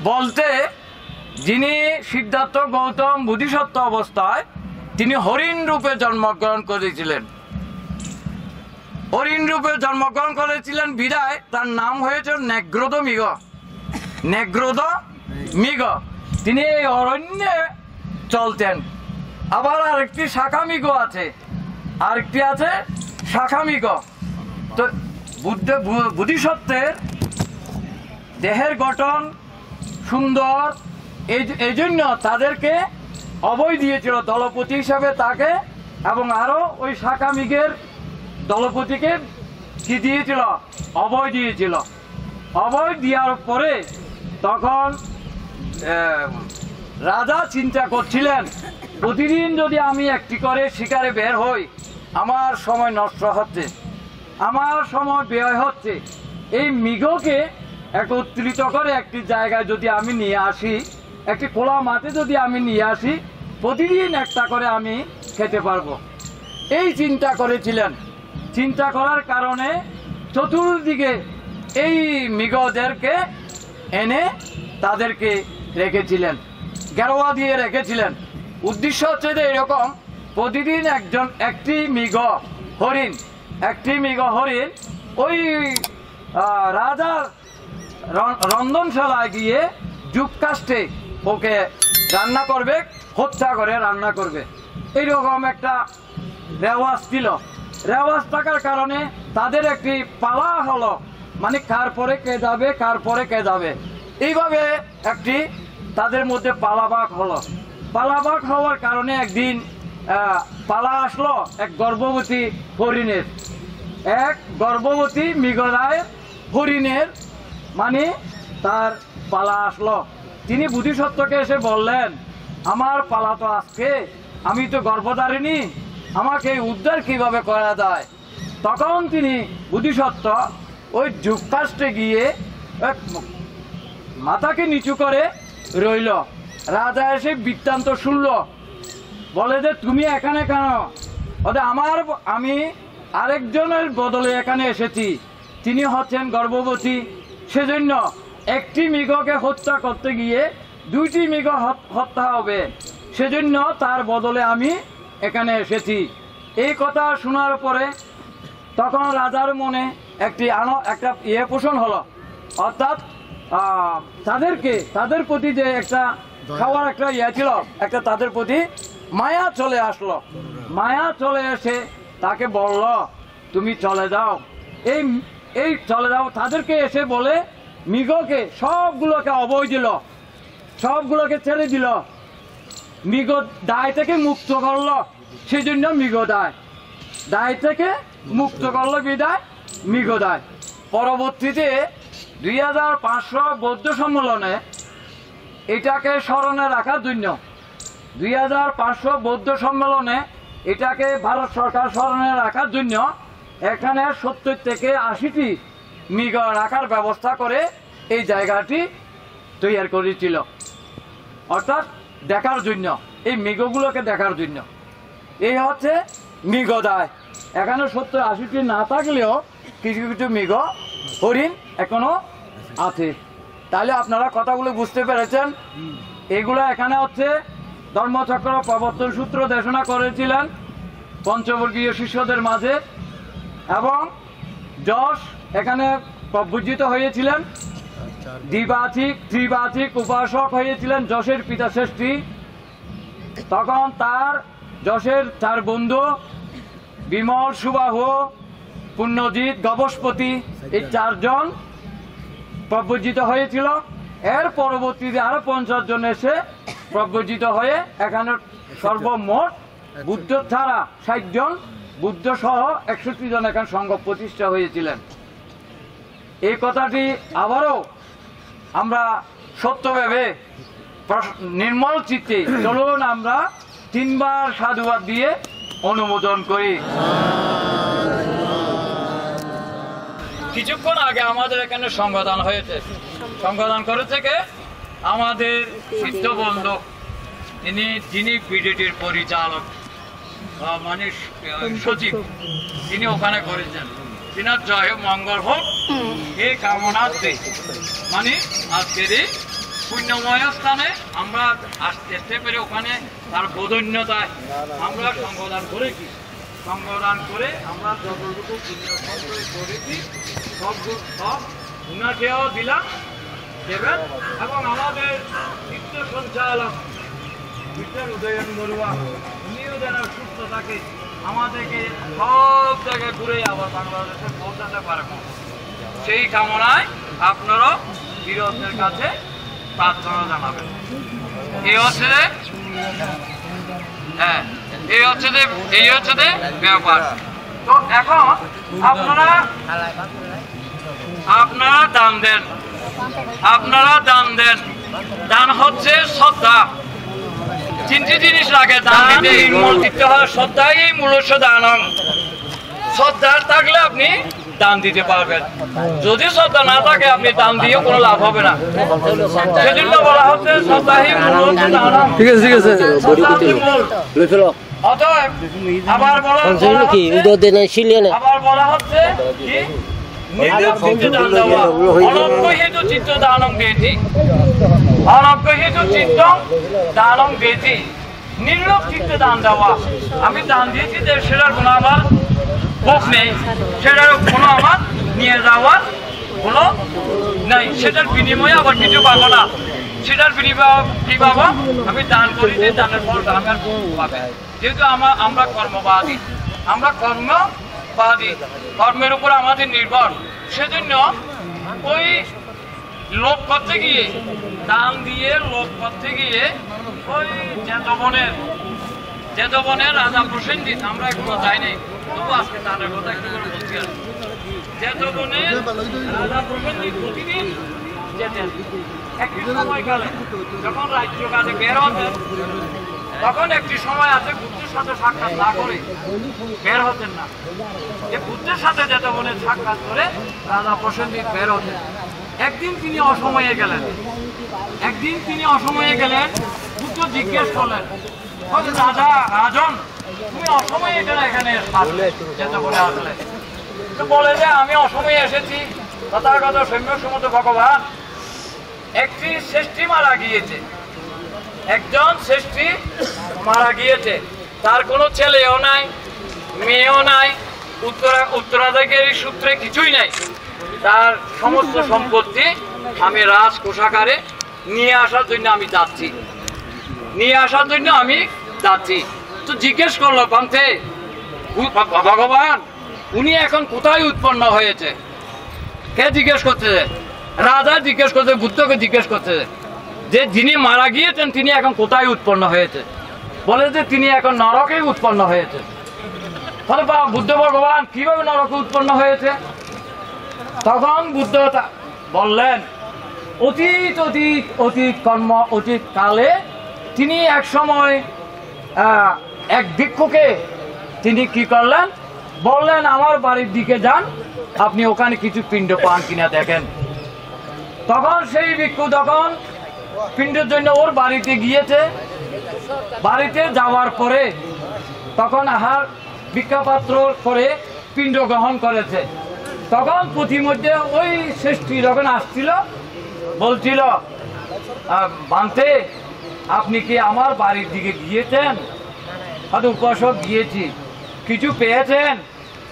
বলতে যিনি সিদ্ধার্থ গৌতম বোধিসত্ত্ব অবস্থায় তিনি হরিণ রূপে জন্মগ্রহণ করেছিলেন। হরিণ রূপে জন্মগ্রহণ করেছিলেন বিদায় তার নাম হয়েছে নেগ্রোদ মৃগ। তিনি এই অরণ্যে চলতেন। আবার আরেকটি শাখা মৃগ আছে, শাখা মৃগ। তো বোধিসত্ত্বের দেহের গঠন সুন্দর, এই জন্য তাদেরকে অভয় দিয়েছিল দলপতি হিসাবে তাকে, এবং আরো ওই শাখা মৃগের দলপতিকে কি দিয়েছিল? অভয় দিয়েছিল। অভয় দেওয়ার পরে তখন রাজা চিন্তা করছিলেন, প্রতিদিন যদি আমি একটি করে শিকারে বের হই, আমার সময় নষ্ট হচ্ছে, আমার সময় ব্যয় হচ্ছে। এই মৃগকে একত্রিত করে একটি জায়গায় যদি আমি নিয়ে আসি, একটি খোলা মাঠে যদি আমি নিয়ে আসি, প্রতিদিন একটা করে আমি খেতে পারবো। এই চিন্তা করেছিলেন। চিন্তা করার কারণে চতুর্দিকে এই মৃগদেরকে এনে তাদেরকে রেখেছিলেন, গেরোয়া দিয়ে রেখেছিলেন। উদ্দেশ্য হচ্ছে যে এরকম প্রতিদিন একটি মৃগ হরিণ ওই রাজার রন্ধনশালায় গিয়ে যুগকাষ্টে ওকে রান্না করবে, হত্যা করে রান্না করবে। এইরকম একটা রেওয়াজ ছিল। রেওয়াজ থাকার কারণে তাদের একটি পালা হলো, মানে কার পরে কে যাবে, এইভাবে একটি তাদের মধ্যে পালাভাগ হলো। পালাভাগ হওয়ার কারণে একদিন পালা আসলো এক গর্ভবতী হরিণের, এক গর্ভবতী মৃগদায় হরিণের, মানে তার পালা আসলো। তিনি বোধিসত্ত্বকে এসে বললেন, আমার পালা তো আজকে, আমি তো গর্ভধারিণী, আমাকে উদ্ধার কিভাবে করা যায়? তখন তিনি বোধিসত্ত্ব ওই যুগকাষ্টে গিয়ে মাথাকে নিচু করে রইল। রাজা এসে বৃত্তান্ত শুনল, বলে যে তুমি এখানে কেন? আমি আরেকজনের বদলে এখানে এসেছি, তিনি হচ্ছেন গর্ভবতী, সেজন্য একটি মৃগকে হত্যা করতে গিয়ে 2টি মৃগ হত্যা হবে, সেজন্য তার বদলে আমি এখানে এসেছি। এই কথা শোনার পরে তখন রাজার মনে একটা পোষণ হলো, অর্থাৎ তাদের প্রতি যে একটা খাওয়ার একটা ছিল, একটা তাদের প্রতি মায়া চলে আসলো। মায়া চলে এসে তাকে বলল, তুমি চলে যাও, এই চলে যাও। তাদেরকে এসে বলে মৃগকে সবগুলোকে অভয় দিল, সবগুলোকে ছেড়ে দিল, মৃগ দায় থেকে মুক্ত করলো, সেই জন্য মৃগদায়, দায় থেকে মুক্ত করলো বিদায় মৃগদায়। পরবর্তীতে 2500 বৌদ্ধ সম্মেলনে এটাকে স্মরণে রাখার জন্য, 2500 বৌদ্ধ সম্মেলনে এটাকে ভারত সরকার স্মরণে রাখার জন্য এখানে 70 থেকে 80টি মৃগ রাখার ব্যবস্থা করে এই জায়গাটি তৈরি করেছিল, অর্থাৎ দেখার জন্য, এই মৃগগুলোকে দেখার জন্য। এই হচ্ছে মৃগদায়। এখানে 70-80টি না থাকলেও কিছু কিছু মৃগ হরিণ এখনো আছে। তাহলে আপনারা কথাগুলো বুঝতে পেরেছেন। এগুলো এখানে হচ্ছে ধর্মচক্র প্রবর্তন সূত্র দেশনা করেছিলেন পঞ্চবর্গীয় শিষ্যদের মাঝে, এবং যশ এখানে প্রভূজিত হয়েছিলেন, দ্বিবাচিক ত্রিবাচিক উপাসক হয়েছিলেন যশের পিতা শ্রেষ্ঠী। তখন যশের তার বন্ধু বিমল, সুবাহ, পুণ্যজিৎ, গবস্পতি এই 4 জন প্রব্রজিত হয়েছিল। এর পরবর্তীতে আরো 50 জন এসে প্রব্রজিত হয়ে এখানে সর্বমোট বুদ্ধ ছাড়া 60 জন, বুদ্ধ সহ 61 জন এখানে সংঘ প্রতিষ্ঠা হয়েছিলেন। এই কথাটি আবারও আমরা সত্য ভেবে নির্মল চিত্তে চলুন আমরা 3 বার সাধুবাদ দিয়ে অনুমোদন করি। কিছুক্ষণ আগে আমাদের এখানে সংঘদান হয়েছে। সংঘদান করে থেকে আমাদের সিদ্ধ বন্ধু যিনি বিডিটির পরিচালক মানে সচিব, তিনি ওখানে করেছেন। তিনার জয় মঙ্গল হোক এই কামনার্থে মানে আজকের এই পুণ্যময় স্থানে আমরা আসতে পেরে ওখানে তার বদন্যতায় আমরা সংঘদান করেছি। সংঘদান করে আমরা যতটুকু পুণ্য সঞ্চয় করেছি সব উনাকেও দিলাম, দেবেন। এবং আমাদের চিত্ত সঞ্চালক মিস্টার উদয়ন বড়ুয়া, উনিও যেন সুস্থ থাকে, আমাদেরকে সব জায়গায় ঘুরে আবার বাংলাদেশে পৌঁছাতে পারবো, সেই কামনায় আপনারাও বিরোধের কাছে প্রার্থনা জানাবেন। এই হচ্ছে এই হচ্ছে ব্যাপার। তো এখন আপনারা দান দেন, দান হচ্ছে শ্রদ্ধা। 3টি জিনিস লাগে দান দিতে হয়। শ্রদ্ধাই মূলস্য দানং। শ্রদ্ধা থাকলে আপনি দান দিতে পারবেন, যদি শ্রদ্ধা না থাকে আপনি দান দিয়েও কোনো লাভ হবে না। সেজন্য বলা হচ্ছে শ্রদ্ধাই মূলস্য দানং। ঠিক আছে অতএব আবার বলা হচ্ছে কি নির্লোভ চিত্তে দান দেওয়া, অনজ্ঞ হেতু চিত্ত দানং দেতি, অনজ্ঞ হেতু চিত্ত দানং দেতি, নির্লোভ চিত্তে দান দেওয়া। আমি দান দিয়েছি যে সেটার কোনো আমার ভোগ নেই, সেটার কোনো আমার নিয়ে যাওয়ার কোনো নাই, সেটার বিনিময়ে আবার কিছু পাবো না। সেটার বিনিময়ে কি পাবো? আমি দান করি যে দানের ফলটা আমার পাবে। যেহেতু আমরা কর্মবাদী, কর্মের উপর আমাদের নির্ভর, সেজন্য ওই লোভ করতে গিয়ে, দান দিয়ে লোভ করতে গিয়ে ওই জেতবনের রাজা প্রসেনজিৎ, আমরা এখনো যাই নাই, তবু আজকে তাদের কথা একটু করে বলছি। আর জেতবনের রাজা প্রসেনজিৎ প্রতিদিন যেতেন। একটি সময়কালে যখন রাজ্য কাজে বের হতেন, তখন একটি সময় আছে বুদ্ধের সাথে সাক্ষাৎ না করে বের হতেন না। যে বুদ্ধের সাথে জেতবনের সাক্ষাৎ করে রাজা প্রসেনজিৎ বের হতেন। একদিন তিনি অসময়ে গেলেন। বুদ্ধ জিজ্ঞেস করলেন, রাজা রাজন, তুমি অসময়ে এখানে জেতবনে আসলে? তো বলে যে আমি অসময়ে এসেছি, তথাগত সৌম্যসমত ভগবান একটি শ্রেষ্ঠী মারা গিয়েছে, একজন শ্রেষ্ঠী মারা গিয়েছে, তার কোনো ছেলেও নাই, মেয়েও নাই, উত্তরাধিকারী সূত্রে কিছুই নাই। তার সমস্ত সম্পত্তি আমি রাজকোষাগারে নিয়ে আসার জন্য আমি যাচ্ছি। তো জিজ্ঞেস করলো পান্থে, ভগবান উনি এখন কোথায় উৎপন্ন হয়েছে? কে জিজ্ঞেস করতেছে? রাজা জিজ্ঞেস করতে, বুদ্ধকে জিজ্ঞেস করতেছে যে যিনি মারা গিয়েছেন তিনি এখন কোথায় উৎপন্ন হয়েছে? বলে যে তিনি এখন নরকে উৎপন্ন হয়েছে। তাহলে বুদ্ধ ভগবান কিভাবে নরকে উৎপন্ন হয়েছে? তখন বুদ্ধ বললেন, অতীত কালে তিনি এক সময় এক ভিক্ষুকে তিনি কি করলেন, বললেন আমার বাড়ির দিকে যান, আপনি ওখানে কিছু পিণ্ড পান কিনা দেখেন। তখন সেই ভিক্ষু তখন পিণ্ডের জন্য ওর বাড়িতে গিয়েছে। বাড়িতে যাওয়ার পরে তখন আহার ভিক্ষাপাত্র করে পিণ্ড গ্রহণ করেছে। তখন প্রতিমধ্যে ওই শ্রেষ্ঠী যখন আসছিল, বলছিল, বান্তে আপনি কি আমার বাড়ির দিকে গিয়েছেন? হয়তো উপাসক গিয়েছি। কিছু পেয়েছেন?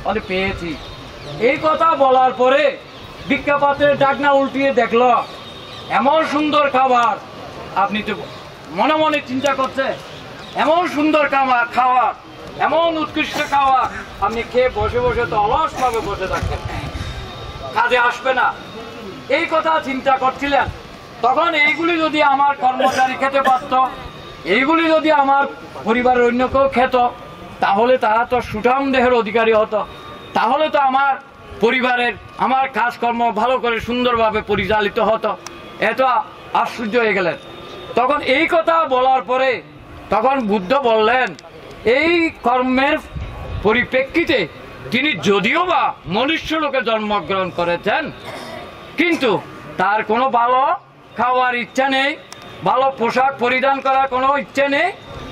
বলে পেয়েছি। এই কথা বলার পরে ভিক্ষাপাত্রের ঢাকনা উল্টিয়ে দেখল এমন সুন্দর খাবার। আপনি তো মনে মনে চিন্তা করছে এমন সুন্দর খাবার, এমন উৎকৃষ্ট খাবার, আপনি খেয়ে বসে বসে তো অলসভাবে বসে থাকতেন, কাজে আসবে না, এই কথা চিন্তা করছিলেন। তখন এইগুলি যদি আমার কর্মচারী খেতে পারত, এইগুলি যদি আমার পরিবারের অন্য কেউ খেত, তাহলে তারা তো সুঠাম দেহের অধিকারী হতো, তাহলে তো আমার পরিবারের আমার কাজকর্ম ভালো করে সুন্দরভাবে পরিচালিত হতো। এত আশ্চর্য হয়ে গেলেন। তখন এই কথা বলার পরে তখন বুদ্ধ বললেন, এই কর্মের পরিপ্রেক্ষিতে তিনি যদিও বা মনুষ্য লোকে জন্মগ্রহণ করেছেন, কিন্তু তার কোনো ভালো খাওয়ার ইচ্ছা নেই, ভালো পোশাক পরিধান করার কোনো ইচ্ছে নেই,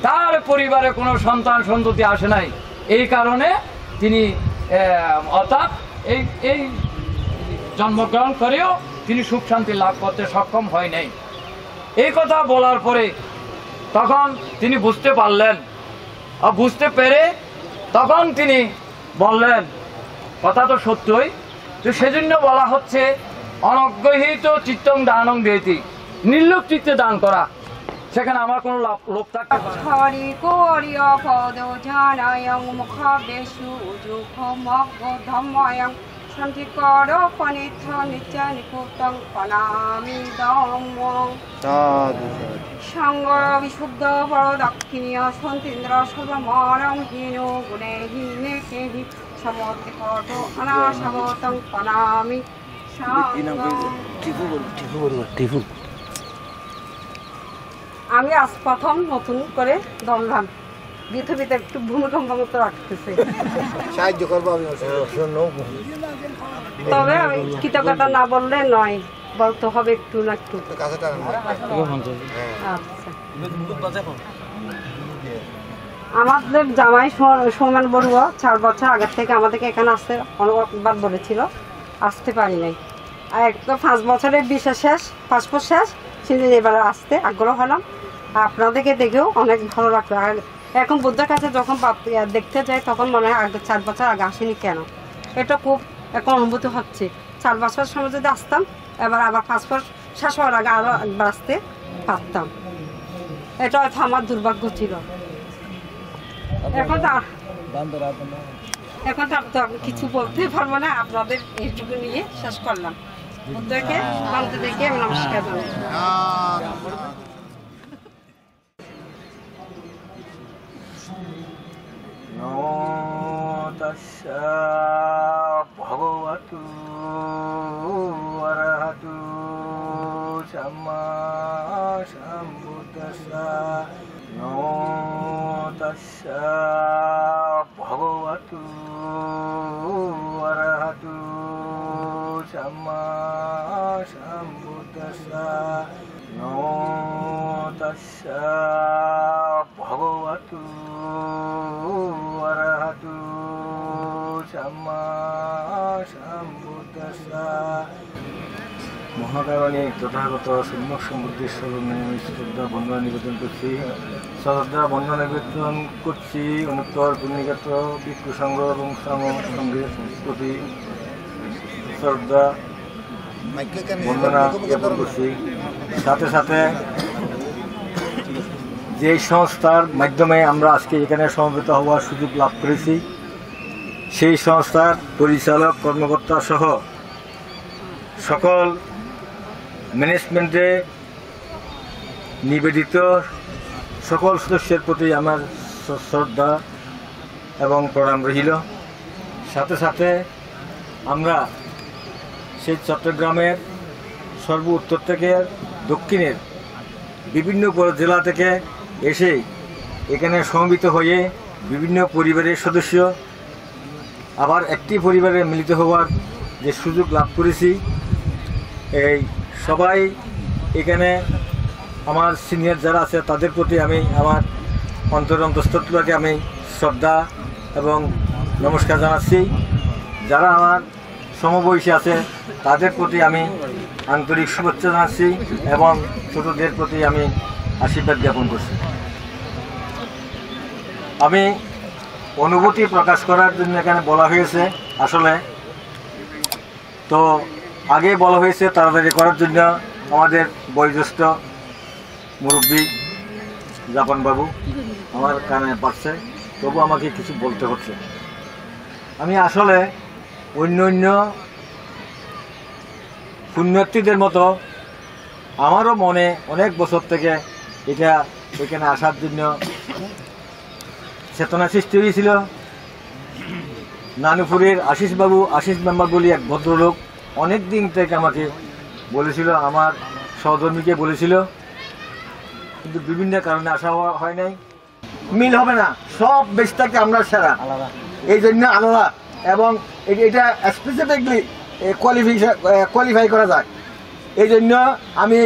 তার পরিবারে কোনো সন্তান সন্ততি আসে নাই। এই কারণে তিনি অর্থাৎ এই জন্মগ্রহণ করেও তিনি সুখ শান্তি লাভ করতে সক্ষম হয় নাই। এই কথা বলার পরে তখন তিনি বুঝতে পারলেন, বুঝতে পেরে তখন তিনি বললেন, কথা তো সত্যই, তো সেজন্য বলা হচ্ছে অনগ্রহীত চিত্তং দানং দেতি, নির্লোভ চিত্তে দান করা। সেখানে আমার কোনো লোভ থাকে সঙ্গ বিশুদ্ধ বড় দক্ষিণীয় সন্তীন্দ্র সর্বমরং হীন গুণে হীনে কেহি সমতি কট অনাসমতং প্রণামি। আমি আজ প্রথম নতুন করে দমলাম, পৃথিবীতে একটু ভূমিকম্প মতো রাখতেছে, সাহায্য করবো আমি। তবে আমি কৃতজ্ঞতা না বললে নয়, বলতে হবে একটু না একটু। আচ্ছা, আমাদের জামাই সৌমেন বড়ুয়া 4 বছর আগের থেকে আমাদেরকে এখানে আসতে অনেকবার বলেছিল, আসতে পারি নাই। আর একদম 5 বছরের বিশেষ শেষ, পাসপোর্ট শেষ, সেদিন এবারে আসতে আগ্রহ হলাম। আপনাদেরকে দেখেও অনেক ভালো লাগলো। আর এখন বুদ্ধের কাছে যখন দেখতে যাই তখন মনে হয় আগে 4 বছর আগে আসেনি কেন, এটা খুব এখন অনুভূতি হচ্ছে। 4 বছরের সময় যদি আসতাম, এবার আবার পাসপোর্ট শেষ হওয়ার আগে আরও একবার আসতে পারতাম। এটা হয়তো আমার দুর্ভাগ্য ছিল। এখন তো আমি কিছু বলতে পারবো না, আপনাদের এইটুকু নিয়ে শেষ করলাম। বুদ্ধকে বান্ধে দেখে আমি নমস্কার জানাই। ভগবতু অরহতু সম্মা সম্বুদ্ধস্সা। নমো তাস্সা ভগবতু অরহতু সম্মা সম্বুদ্ধস্সা। নমো তাস্সা ভগবতু অরহতু সম্মা সম্বুদ্ধস্সা। মহাকারণে তথাগত সম্যক সমৃদ্ধির স্মরণে আমি শ্রদ্ধা বন্দনা নিবেদন করছি। শ্রদ্ধা বন্দনা নিবেদন করছি অনুত্তর পুণ্যগত ভিক্ষু সংঘ এবং সঙ্গের প্রতি শ্রদ্ধা বন্দনা জ্ঞাপন করছি। সাথে সাথে যে সংস্থার মাধ্যমে আমরা আজকে এখানে সমবেত হওয়ার সুযোগ লাভ করেছি, সেই সংস্থার পরিচালক কর্মকর্তা সহ সকল ম্যানেজমেন্টে নিবেদিত সকল সদস্যের প্রতি আমার শ্রদ্ধা এবং প্রণাম রহিল। সাথে সাথে আমরা সেই চট্টগ্রামের সর্ব উত্তর থেকে দক্ষিণের বিভিন্ন জেলা থেকে এসে এখানে সমবেত হয়ে বিভিন্ন পরিবারের সদস্য আবার একটি পরিবারে মিলিত হওয়ার যে সুযোগ লাভ করেছি, এই সবাই এখানে আমার সিনিয়র যারা আছে তাদের প্রতি আমি আমার অন্তরস্থলটাকে আমি শ্রদ্ধা এবং নমস্কার জানাচ্ছি। যারা আমার সমবয়সী আছে তাদের প্রতি আমি আন্তরিক শুভেচ্ছা জানাচ্ছি এবং ছোটদের প্রতি আমি আশীর্বাদ জ্ঞাপন করছি। আমি অনুভূতি প্রকাশ করার জন্য এখানে বলা হয়েছে, আসলে তো আগে বলা হয়েছে তাড়াতাড়ি করার জন্য আমাদের বয়োজ্যেষ্ঠ মুরব্বী জাপানবাবু আমার কানে পাচ্ছে, তবু আমাকে কিছু বলতে হচ্ছে। আমি আসলে অন্য পুণ্যার্থীদের মতো আমারও মনে অনেক বছর থেকে এটা এখানে আসার জন্য চেতনা সৃষ্টি হয়েছিল। নানুপুরের আশিস মেম্বার বলি এক ভদ্রলোক অনেক দিন থেকে আমাকে বলেছিল, আমার সহধর্মীকে বলেছিল, কিন্তু বিভিন্ন কারণে আসা হয় নাই। মিল হবে না, সব বেশ থেকে আমরা সেরা, এই জন্য আলাদা এবং এটা স্পেসিফিকলি কোয়ালিফাই করা যায়। এই জন্য আমি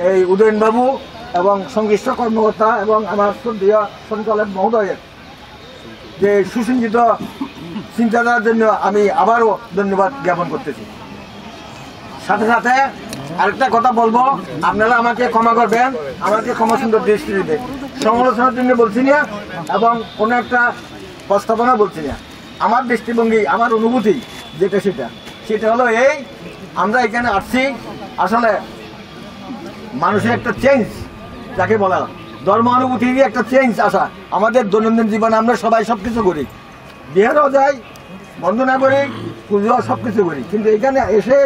এই উদয়নবাবু এবং সংশ্লিষ্ট কর্মকর্তা এবং আমার শ্রদ্ধেয় সঞ্চালক মহোদয়ের যে সুসজ্জিত চিন্তাধারার জন্য আমি আবারও ধন্যবাদ জ্ঞাপন করতেছি। সাথে সাথে আরেকটা কথা বলবো, আপনারা আমাকে ক্ষমা করবেন, আমাকে ক্ষমা সুন্দর দৃষ্টি দিবে। সমালোচনার জন্য বলছি না এবং কোনো একটা প্রস্তাবনা বলছি না। আমার দৃষ্টিভঙ্গি, আমার অনুভূতি যেটা সেটা হলো এই, আমরা এখানে আসছি আসলে মানুষের একটা চেঞ্জ, যাকে বলা ধর্ম অনুভূতিরই একটা চেঞ্জ আসা। আমাদের দৈনন্দিন জীবনে আমরা সবাই সব কিছু করি, বিহারও যাই, বন্দনা করি, পুজো সব কিছু করি, কিন্তু এখানে এসে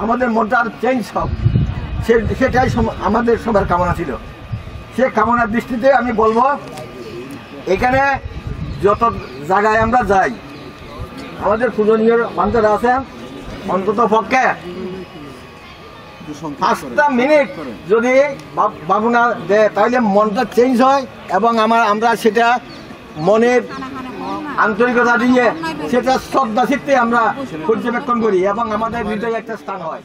আমাদের মনটা আর চেঞ্জ হোক, সেটাই আমাদের সবার কামনা ছিল। সে কামনার দৃষ্টিতে আমি বলবো, এখানে যত জায়গায় আমরা যাই, আমাদের পূজনীয় বান্ধবরা আছেন, অন্তত পক্ষে 5টা মিনিট যদি ভাবনা দেয় তাহলে মনটা চেঞ্জ হয় এবং আমরা সেটা মনের আন্তরিকতা দিয়ে সেটা শ্রদ্ধা চিত্তে আমরা পর্যবেক্ষণ করি এবং আমাদের হৃদয়ে একটা স্থান হয়।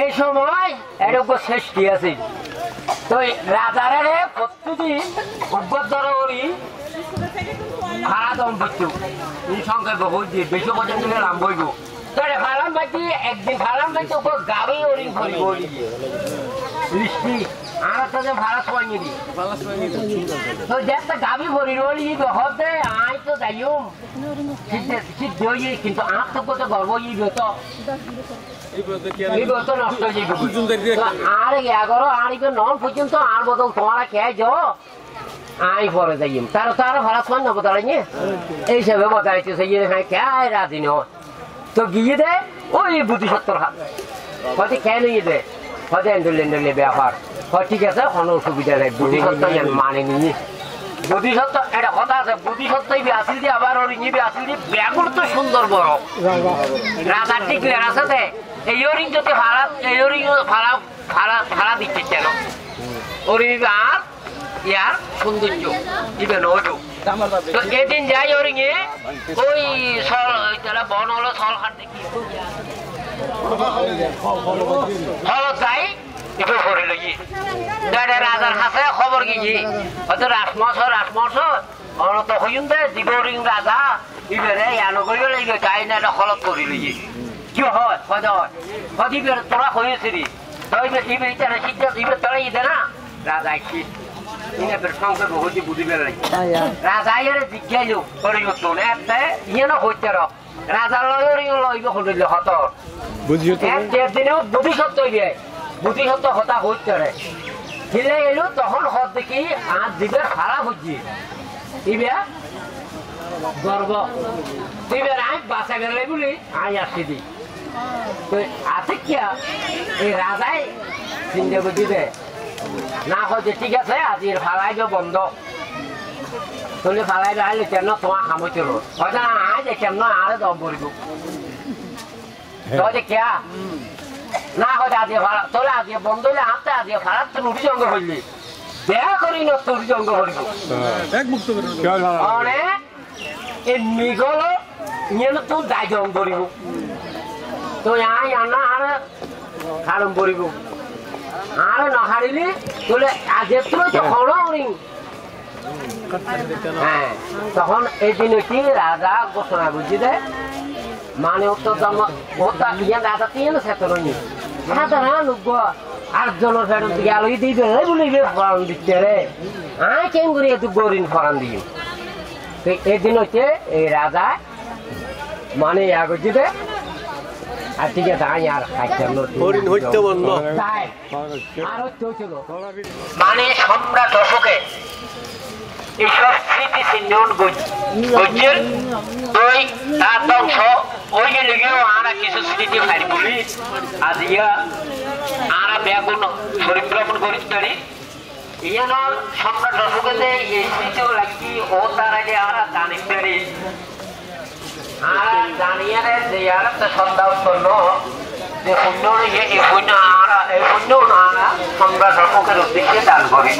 এই সময় এরকম সৃষ্টি আছে তো রাজারে প্রতিদিন উদ্বোধন করি ভাড়া দম পাচ্ছ এই সংখ্যা বহুত দিয়ে বেশি পর্যন্ত নাম বইব তাহলে ফালাম পাচ্ছি একদিন ফালাম পাচ্ছি ওপর গাড়ি ওরিং করি বলি বৃষ্টি আর তাদের ভাড়া সোয়াই দি তো যেটা গাবি ভরি রলি হতে আই তো যাইও সিদ্ধ হয়ে কিন্তু আর তো কত গর্ব ই তো নষ্ট হয়ে যাবে আর 11 আর 9 পর্যন্ত আর বদল তোমারা খেয়ে যাও আই পরে যাইম তারা তো আরো ভাড়া ছয় না বদলাই নিয়ে এই হিসাবে বদলাইতেছে গিয়ে হ্যাঁ কে রাজি নয় তো গিয়ে দে ওই 72 হাত হয়তো কেন ইয়ে দে হয়তো এন্ডলে ব্যাপার হয় ঠিক আছে কোনো অসুবিধা নেই 72 মানে নিয়ে 72 এটা কথা আছে 72 আসিল দিয়ে আবার ওর ইয়ে আসিল দিয়ে ব্যাগুলো তো সুন্দর বড় রাজার ঠিক আছে দে এই ওরিং যদি ভাড়া এই ওরিং ভাড়া দিচ্ছে কেন ওরিং আর ইয়ার সৌন্দর্য দিবেন ওইটু তো এদিন যাই ওরিং এ ওই তারা বন হলো সল হাট দেখি হলো যাই একটু করে লই রাজার কাছে খবর গিয়ে হয়তো রাসমস অনত হইন দে জীবরিং রাজা ইবেরে ইয়ানো করিও লাগে তাই না হলত করি লইয়ে কি হয় হয় হয় ইবের তোরা হয়েছিলি তাই ইবে ইতারে সিদ্ধ ইবে তোরা ইদে না রাজা কি ইনের সঙ্গে বহুত বুঝি বেলাই রাজা এর জিজ্ঞাসা পরিবর্তন এতে ইয়েনো হইতে র রাজা লইব হইল হত বুঝিও তো এক দিনেও বুদ্ধি সত্য হইবে বুদ্ধি সত্য হতা হইতে রে হিলে এলো তখন হত দেখি আর দিবে খারাপ হচ্ছে ইবে গর্ব ইবে আই বাঁচা গেলে বলি আই আসছি দি তো আছে কি এই রাজাই চিন্তা দিবে না হয়তো ঠিক আছে আজির ফালাই বন্ধ তুলে ফালাই রাখলে কেন তোমার খামছিল হয়তো না আজ কেমন আরে দম পড়ব তো কে না হয়তো আজি ভাড়া তোলে আজি বন্ধ হলে হাতে আজি ভাড়া তো রুটি জঙ্গ হইলি দেয়া করি না তোর জঙ্গ হইব অনেক এই মিগল নিয়ে তো দায় জঙ্গ করিব তো আই আনা আর খারম পড়ব আর নহারিলি তোলে আজ তখন হ্যাঁ তখন এই দিনটি রাজা ঘোষণা বুঝি দে মানে উত্তর রাজা তিন সেতরণী সাধারণ আটজনের ফেরত গেল দিবে বলিবে ফরান দিচ্ছে রে আই কেন করি একটু গরিন ফরান দিই এই দিন হচ্ছে এই রাজা মানে ইয়া করছি দে আর ঠিক আছে আই আর মানে সম্রাট অশোকে এইসব স্মৃতি চিহ্ন গজ্জের ওই তার ধ্বংস ওই লেগেও আমরা কিছু স্মৃতি ফাইল বলি আজ ইয়া আমরা ব্যাগুন পরিভ্রমণ করিতে পারি ইয়ান সম্রাট অশোকে যে এই স্মৃতিও লাগি ও তার আগে আমরা জানি পারি আর জানিয়ে যে আর সন্ধ্যা উৎপন্ন যে শূন্য এই শূন্য আমরা এই শূন্য আমরা সম্রাট অশোকের উদ্দেশ্যে দান করি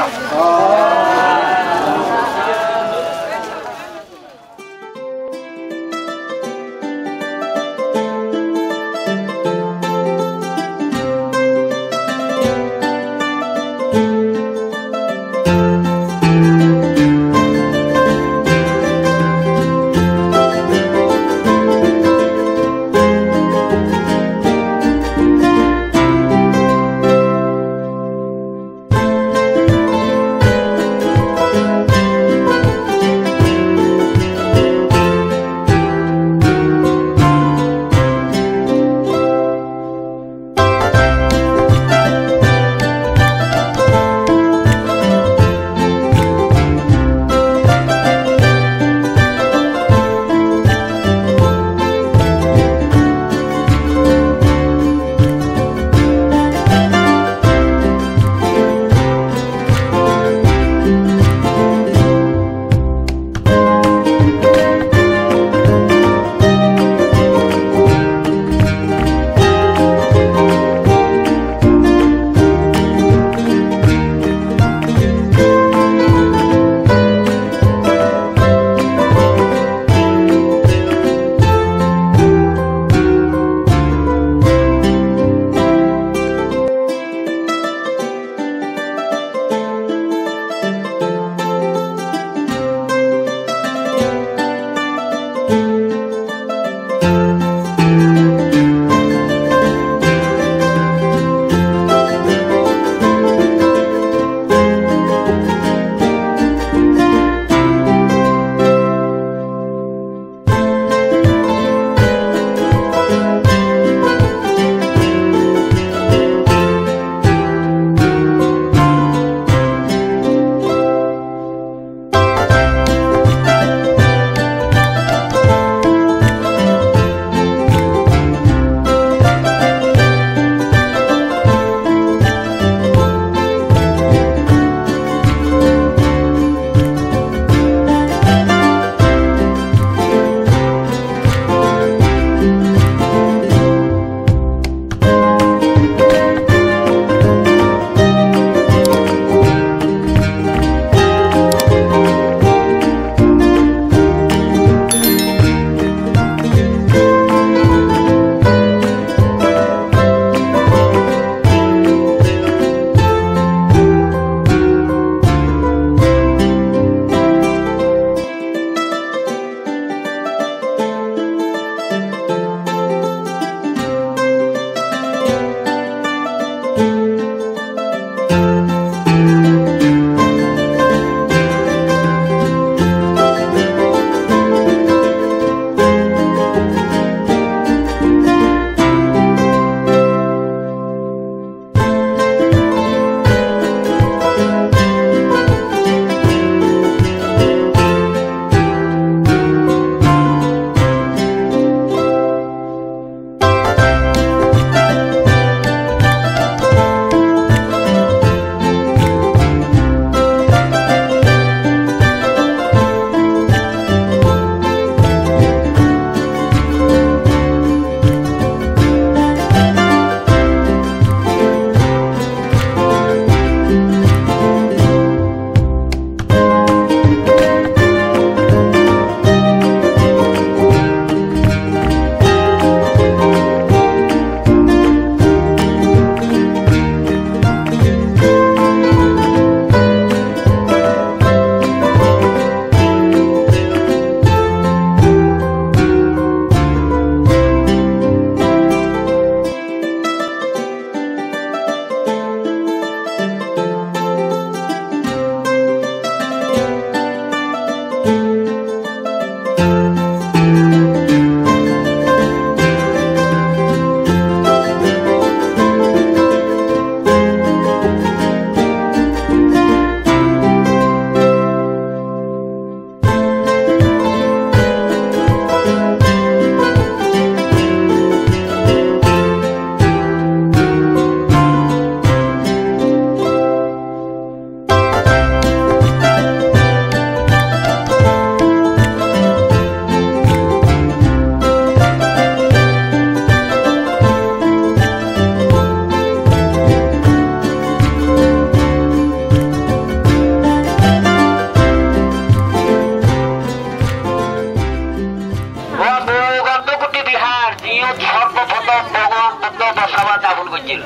করছিল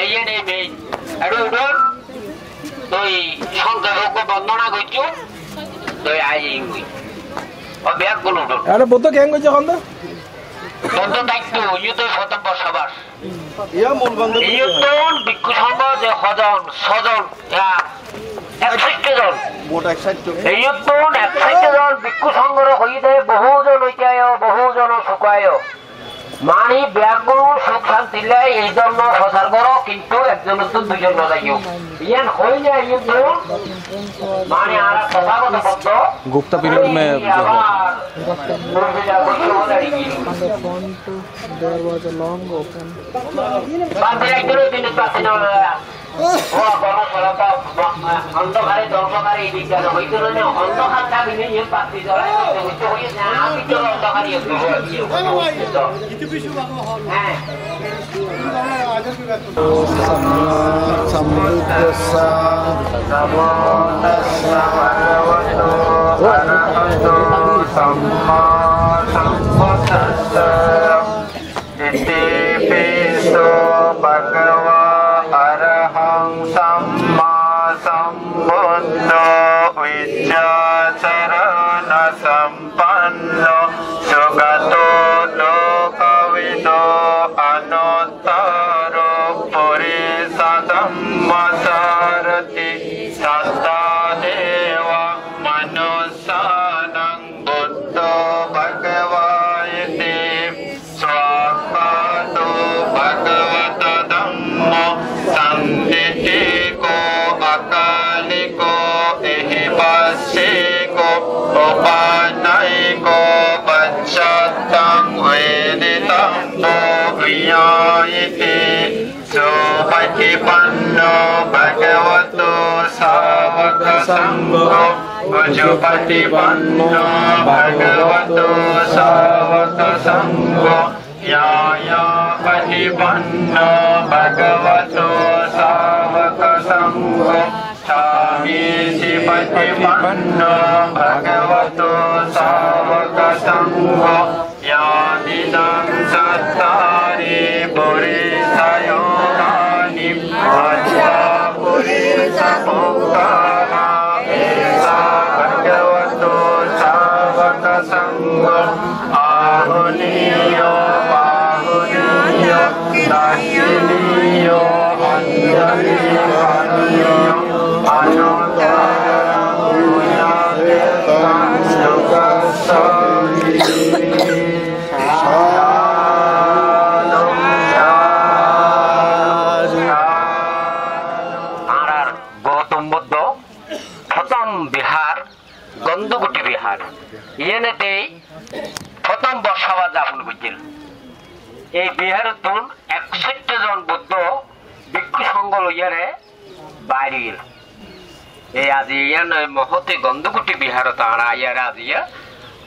এই যে নেই মেইন এটা উঠুন তুই সংখ্যাযোগ্য বন্দনা করছো তুই আজ এই ও ব্যাগ গুলো উঠুন আরে বতো কেন কইছ এখন তো বন্ধ দায়িত্ব ইয়ে তো শতম বসবাস ইয়া মূল বন্ধ ইয়ে তো ভিক্ষু সংঘ যে ছজন একষট্টি জন মোট 160 এই তো 61 জন ভিক্ষু সংগ্রহ হইতে বহুজন ঐক্যায় বহুজন সুখায় মানে ব্যাগগুলো সুখ শান্তি লাই এই জন্য প্রচার করো কিন্তু একজনের তো দুজন যাইও ইয়ান হই না ইয়ে মানে আর তথাগত শব্দ गुप्ता पीरियड में जो है অন্ধকারে দর্শকারে এই বিজ্ঞান হইতে অন্ধকার থাকলে ইয়ে পাত্রী জড়াই অন্ধকারী হ্যাঁ संपन्न सुगतो लोकविदो अनुत्तरो पुरीसधम्मसारथि सत्तादेव मनुष्यानं बुद्धो भगवायते स्वात्मातो भगवत धम्मो संदितिको अकालिको एहि पश्येको उपानयिको पश्चात्तं वेदितं भूयायते सुपटिपन्नो भगवतो सावकसङ्घो भुजपटिपन्नो भगवतो सावकसङ्घो यायापटिपन्नो भगवतो सावकसङ्घो सामीसि पटिपन्नो भगवतो सावकसङ्घो यादिदं चत्तारि पुरीसयोगानि पुरीसमुक्ताना एषा भगवतो सावकसङ्घो आहुनीयो बाहुनीयो दाक्षिणीयो अञ्जलियो গৌতম বুদ্ধ প্রথম বিহার গন্ধকুটি বিহার ইয়েনেতেই প্রথম বর্ষাবাদ যাপন করছিল এই বিহারে তুন 61 জন বুদ্ধ ভিক্ষু সংঘ লইয়ারে বাইরে গেল এই আজি ইয়ান মহতে গন্ধকুটি বিহার তারা ইয়ারা আজিয়া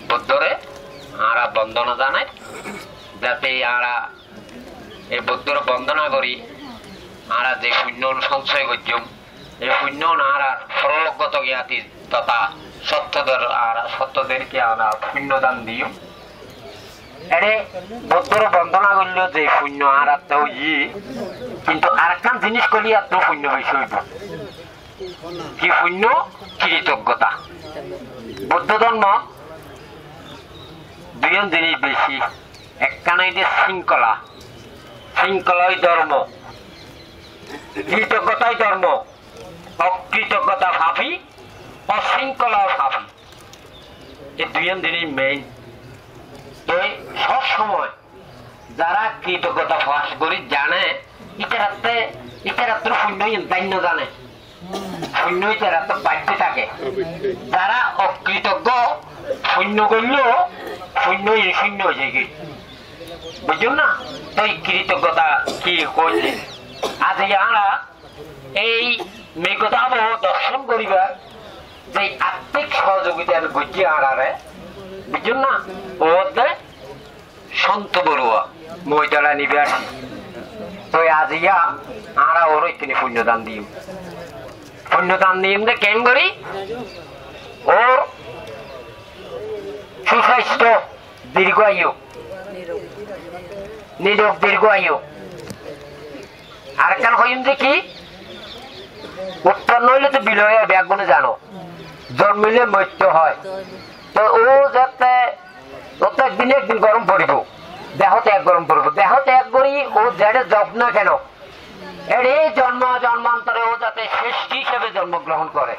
বুদ্ধরে আরা বন্দনা জানায় যাতে আরা এই বুদ্ধর বন্দনা করি আরা যে শূন্য সঞ্চয় করছুম এই শূন্য আরা সরলগত জ্ঞাতি তথা সত্যদেরকে আরা পুণ্যদান দিও এরে বুদ্ধর বন্দনা করলেও যে শূন্য আর আত্মাও ই কিন্তু আর একটা জিনিস করলে আত্ম শূন্য হয়েছে হইব কি শূন্য কৃতজ্ঞতা বৌদ্ধ ধর্ম দুজন জিনিস বেশি একখানে শৃঙ্খলা শৃঙ্খলাই ধর্ম কৃতজ্ঞতাই ধর্ম অকৃতজ্ঞতা ভাবি অশৃঙ্খলাও ভাবি এই দুজন জিনিস মেইন তো সব সময় যারা কৃতজ্ঞতা ফাঁস করি জানে ইতারাত্র শূন্য জান্য জানে শূন্য ইতারাত্র বাড়তে থাকে যারা অকৃতজ্ঞ শূন্য করলেও শূন্য শূন্য হয়ে গিয়ে বুঝুন না তো কৃতজ্ঞতা কি করলে আজ আমরা এই মেঘতাব দর্শন করিবার যে আত্মিক সহযোগিতা বুঝি আড়ারে বুঝুন না ওদের সন্ত বড়ুয়া মহিলা নিবে আসি তো আজ ইয়া আমরা ওর তিনি পুণ্যদান দিই পুণ্যদান দিই কেন করি ও সুস্বাস্থ্য দীর্ঘায়ু নিরোগ দীর্ঘ আয়ু। আরেকখান হইম যে কি উৎপন্ন হইলে তো বিলয়ে ব্যাগুনে জানো, জন্মিলে মৃত্যু হয়। তো ও যাতে প্রত্যেক দিনে একদিন গরম পড়িব, দেহ ত্যাগ গরম পড়ব, দেহ ত্যাগ করি ও যেটা জব না কেন এর এই জন্মান্তরে ও যাতে শ্রেষ্ঠী হিসেবে জন্মগ্রহণ করে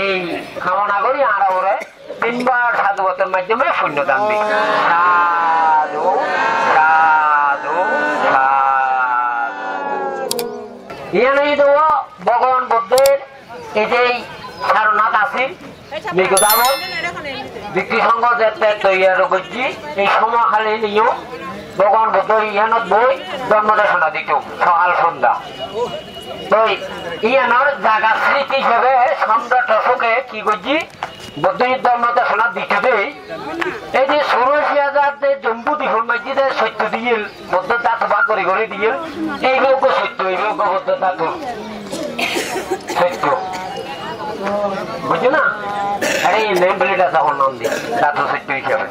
এই কামনা করি। আর ওরে 3 বার সাধুবাতের মাধ্যমে পুণ্যদান দিই। সাধু সাধু সাধু। ভগবান বুদ্ধের এই যে সারনাথ আছে বিক্রি সংঘ যেতে তৈরি করছি এই সময় খালি নিয়েও ভগবান বুদ্ধ ইয়ানত বই জন্মদেশনা দিত সকাল সন্ধ্যা। তো ইয়ানোর জায়গা স্মৃতি হিসেবে সম্রাট অশোকে কি করছি বুদ্ধের জন্মদেশনা দিতে দেই। এই যে 84,000 যে জম্বু দ্বীপের মসজিদে সত্য দিয়ে বুদ্ধ দাঁত ভাগ করে করে দিয়ে এই লোক সত্য, এই লোক বুদ্ধ দাঁত সত্য বুঝছো না? আরে এই নেম প্লেটটা তখন নাম দিই দাঁত সত্য হিসেবে।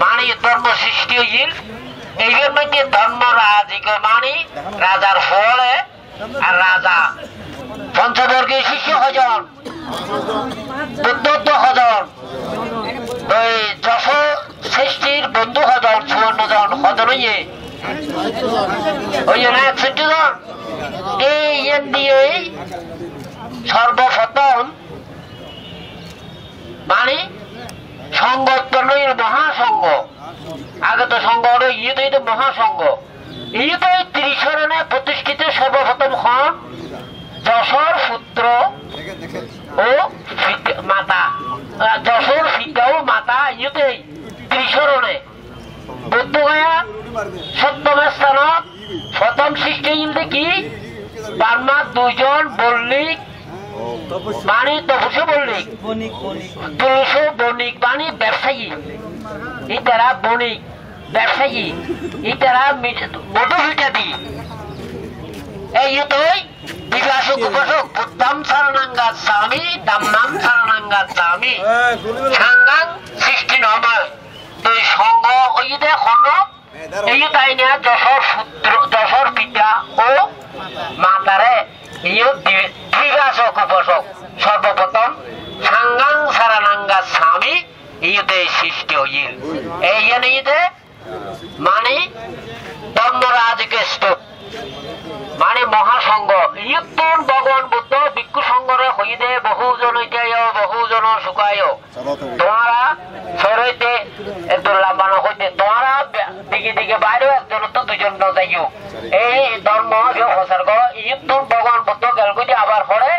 মানে ধর্ম সৃষ্টি হইল এইটার মধ্যে ধর্মরাজিক মানে রাজার ফলে আর রাজা পঞ্চবর্গের শিষ্য হজন 14 হজন, ওই যশ সৃষ্টির বন্ধু হজন 54 জন হজন হইয়ে ওই জন্য 61 জন। এই দিয়ে সর্বপ্রথম মানে সংঘ উৎপন্ন মহাসংঘ। আগে তো সংঘ হলো ইয়েতেই তো মহাসংঘ। ইয়েতে 30 রণে প্রতিষ্ঠিত সর্বপ্রথম হন যশোর পুত্র ও মাতা, যশোর পিতা ও মাতা ইয়েতে 30 রণে বুদ্ধগয়া 7ম স্থানত প্রথম সৃষ্টি ইন্দে কি বার্মার 2 জন বল্লিক মানে তপস্য বল্লিক, 200 বণিক মানে ব্যবসায়ী, ইতারা বণিক ব্যবসায়ী, ইতারা মধু ভিটাদি এই তুই বিকাশক উপসক বুদ্ধম শরণাঙ্গাত স্বামী দাম্মাম শরণাঙ্গাত স্বামী সাঙ্গাং সৃষ্টি নময়। তুই সঙ্গ ওই দেখ এই তাই না যশোর পিতা ও মাতারে বিকাশক উপসক সর্বপ্রথম সাঙ্গাং শরণাঙ্গাত স্বামী ইতে সৃষ্টি হইল। এই ইতে মানে ধর্মরাজকে স্তূপ মানে মহাসংঘ। ইয়ুত্তর ভগবান বুদ্ধ ভিক্ষু সংঘরে হইতে বহুজন ইত্যায় বহুজন সুখায়। তোমারা সরইতে একজন লাম্বানো হইতে তোমারা দিকে দিকে বাইরেও একজন তো 2 জন যাইও। এই ধর্ম প্রচার কর। ইয়ুত্তর ভগবান বুদ্ধ গেল কইতে আবার পরে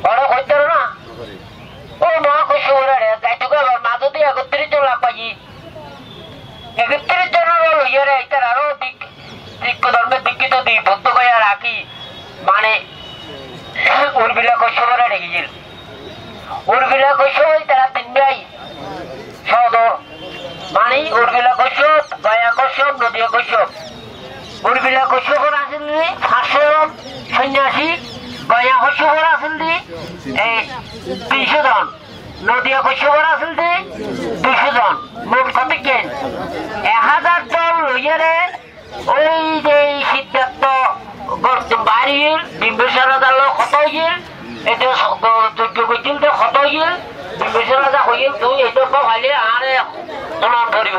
পরে হইতে না ও মহাকুশ যাইতো আবার মাঝে 31 জন লাভ পাই। 31 জনের ইয়ে এটার আরো শিক্ষ ধর্মের দীক্ষিত দিই বুদ্ধ গয়া রাখি মানে উর্বিলা কৈশবরে রেখেছিল। উর্বিলা কৈশব তারা 3 ভাই সদর মানে উর্বিলা কৈশব, গয়া কৈশব, নদিয়া কৈশব। উর্বিলা কৈশবর আসেন 500 সন্ন্যাসী, গয়া কৈশবর আসেন 200 জন, নদিয়া কৈশবর আসেন 200 জন, মোট কত কেন 1000 জন লইয়ারে ওই যে সিদ্ধার্থ বাড়ির বিম্বেশ্বর রাজার লোক কত হইল এটা যোগ্য করছিল তো কত হইল বিম্বেশ্বর রাজা হইল তুই এটা ভাইলে আর প্রমাণ করিব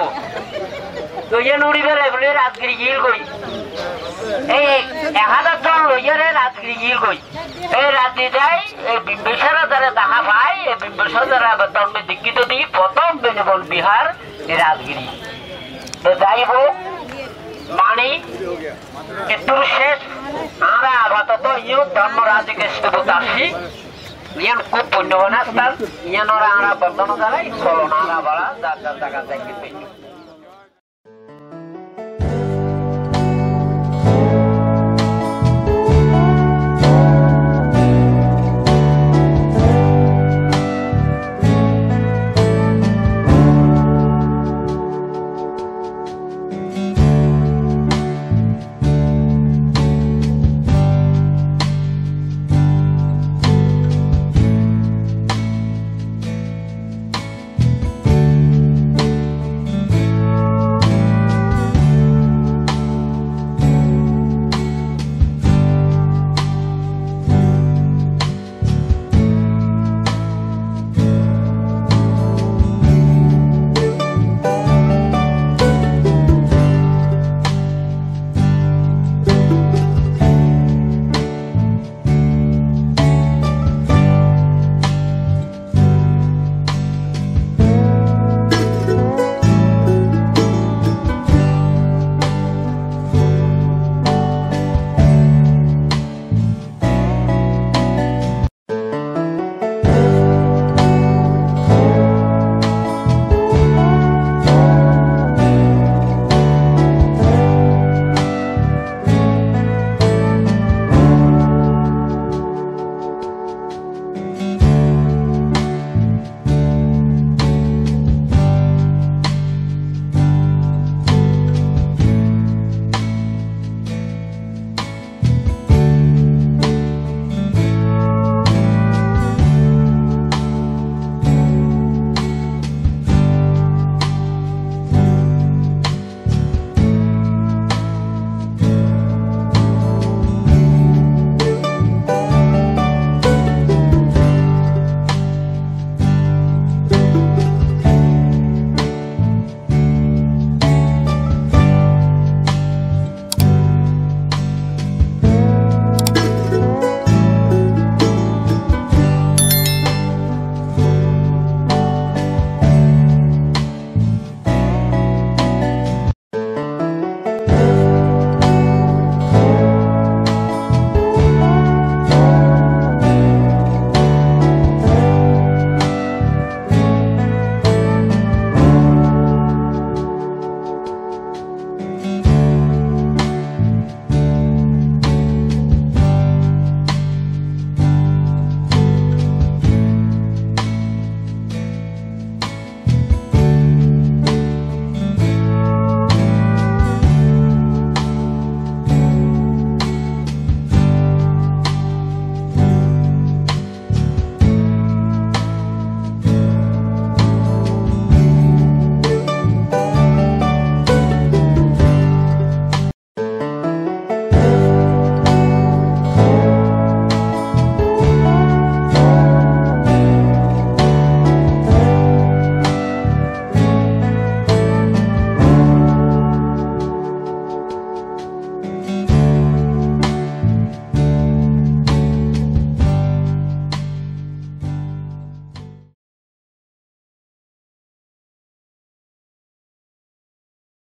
তুই নুড়িবে বলে রাজগিরি গিল কই এই 1000 জন লইয়ারে রাজগিরি গিল কই এই রাত্রি যাই এই বিম্বেশ্বর রাজারে দেখা পাই। এই বিম্বেশ্বর রাজা ধর্মে দীক্ষিত দিই প্রথম বেনবন বিহার এই রাজগিরি। তো যাই হোক মানে একটু শেষ আমরা আপাতত ইউ ধর্মরাজকে স্তূপ আসি ইয়ান খুব পুণ্যবান স্থান ইয়ানোরা আমরা বর্ধমান দ্বারাই চলনা বাড়া যার যার জায়গা যাই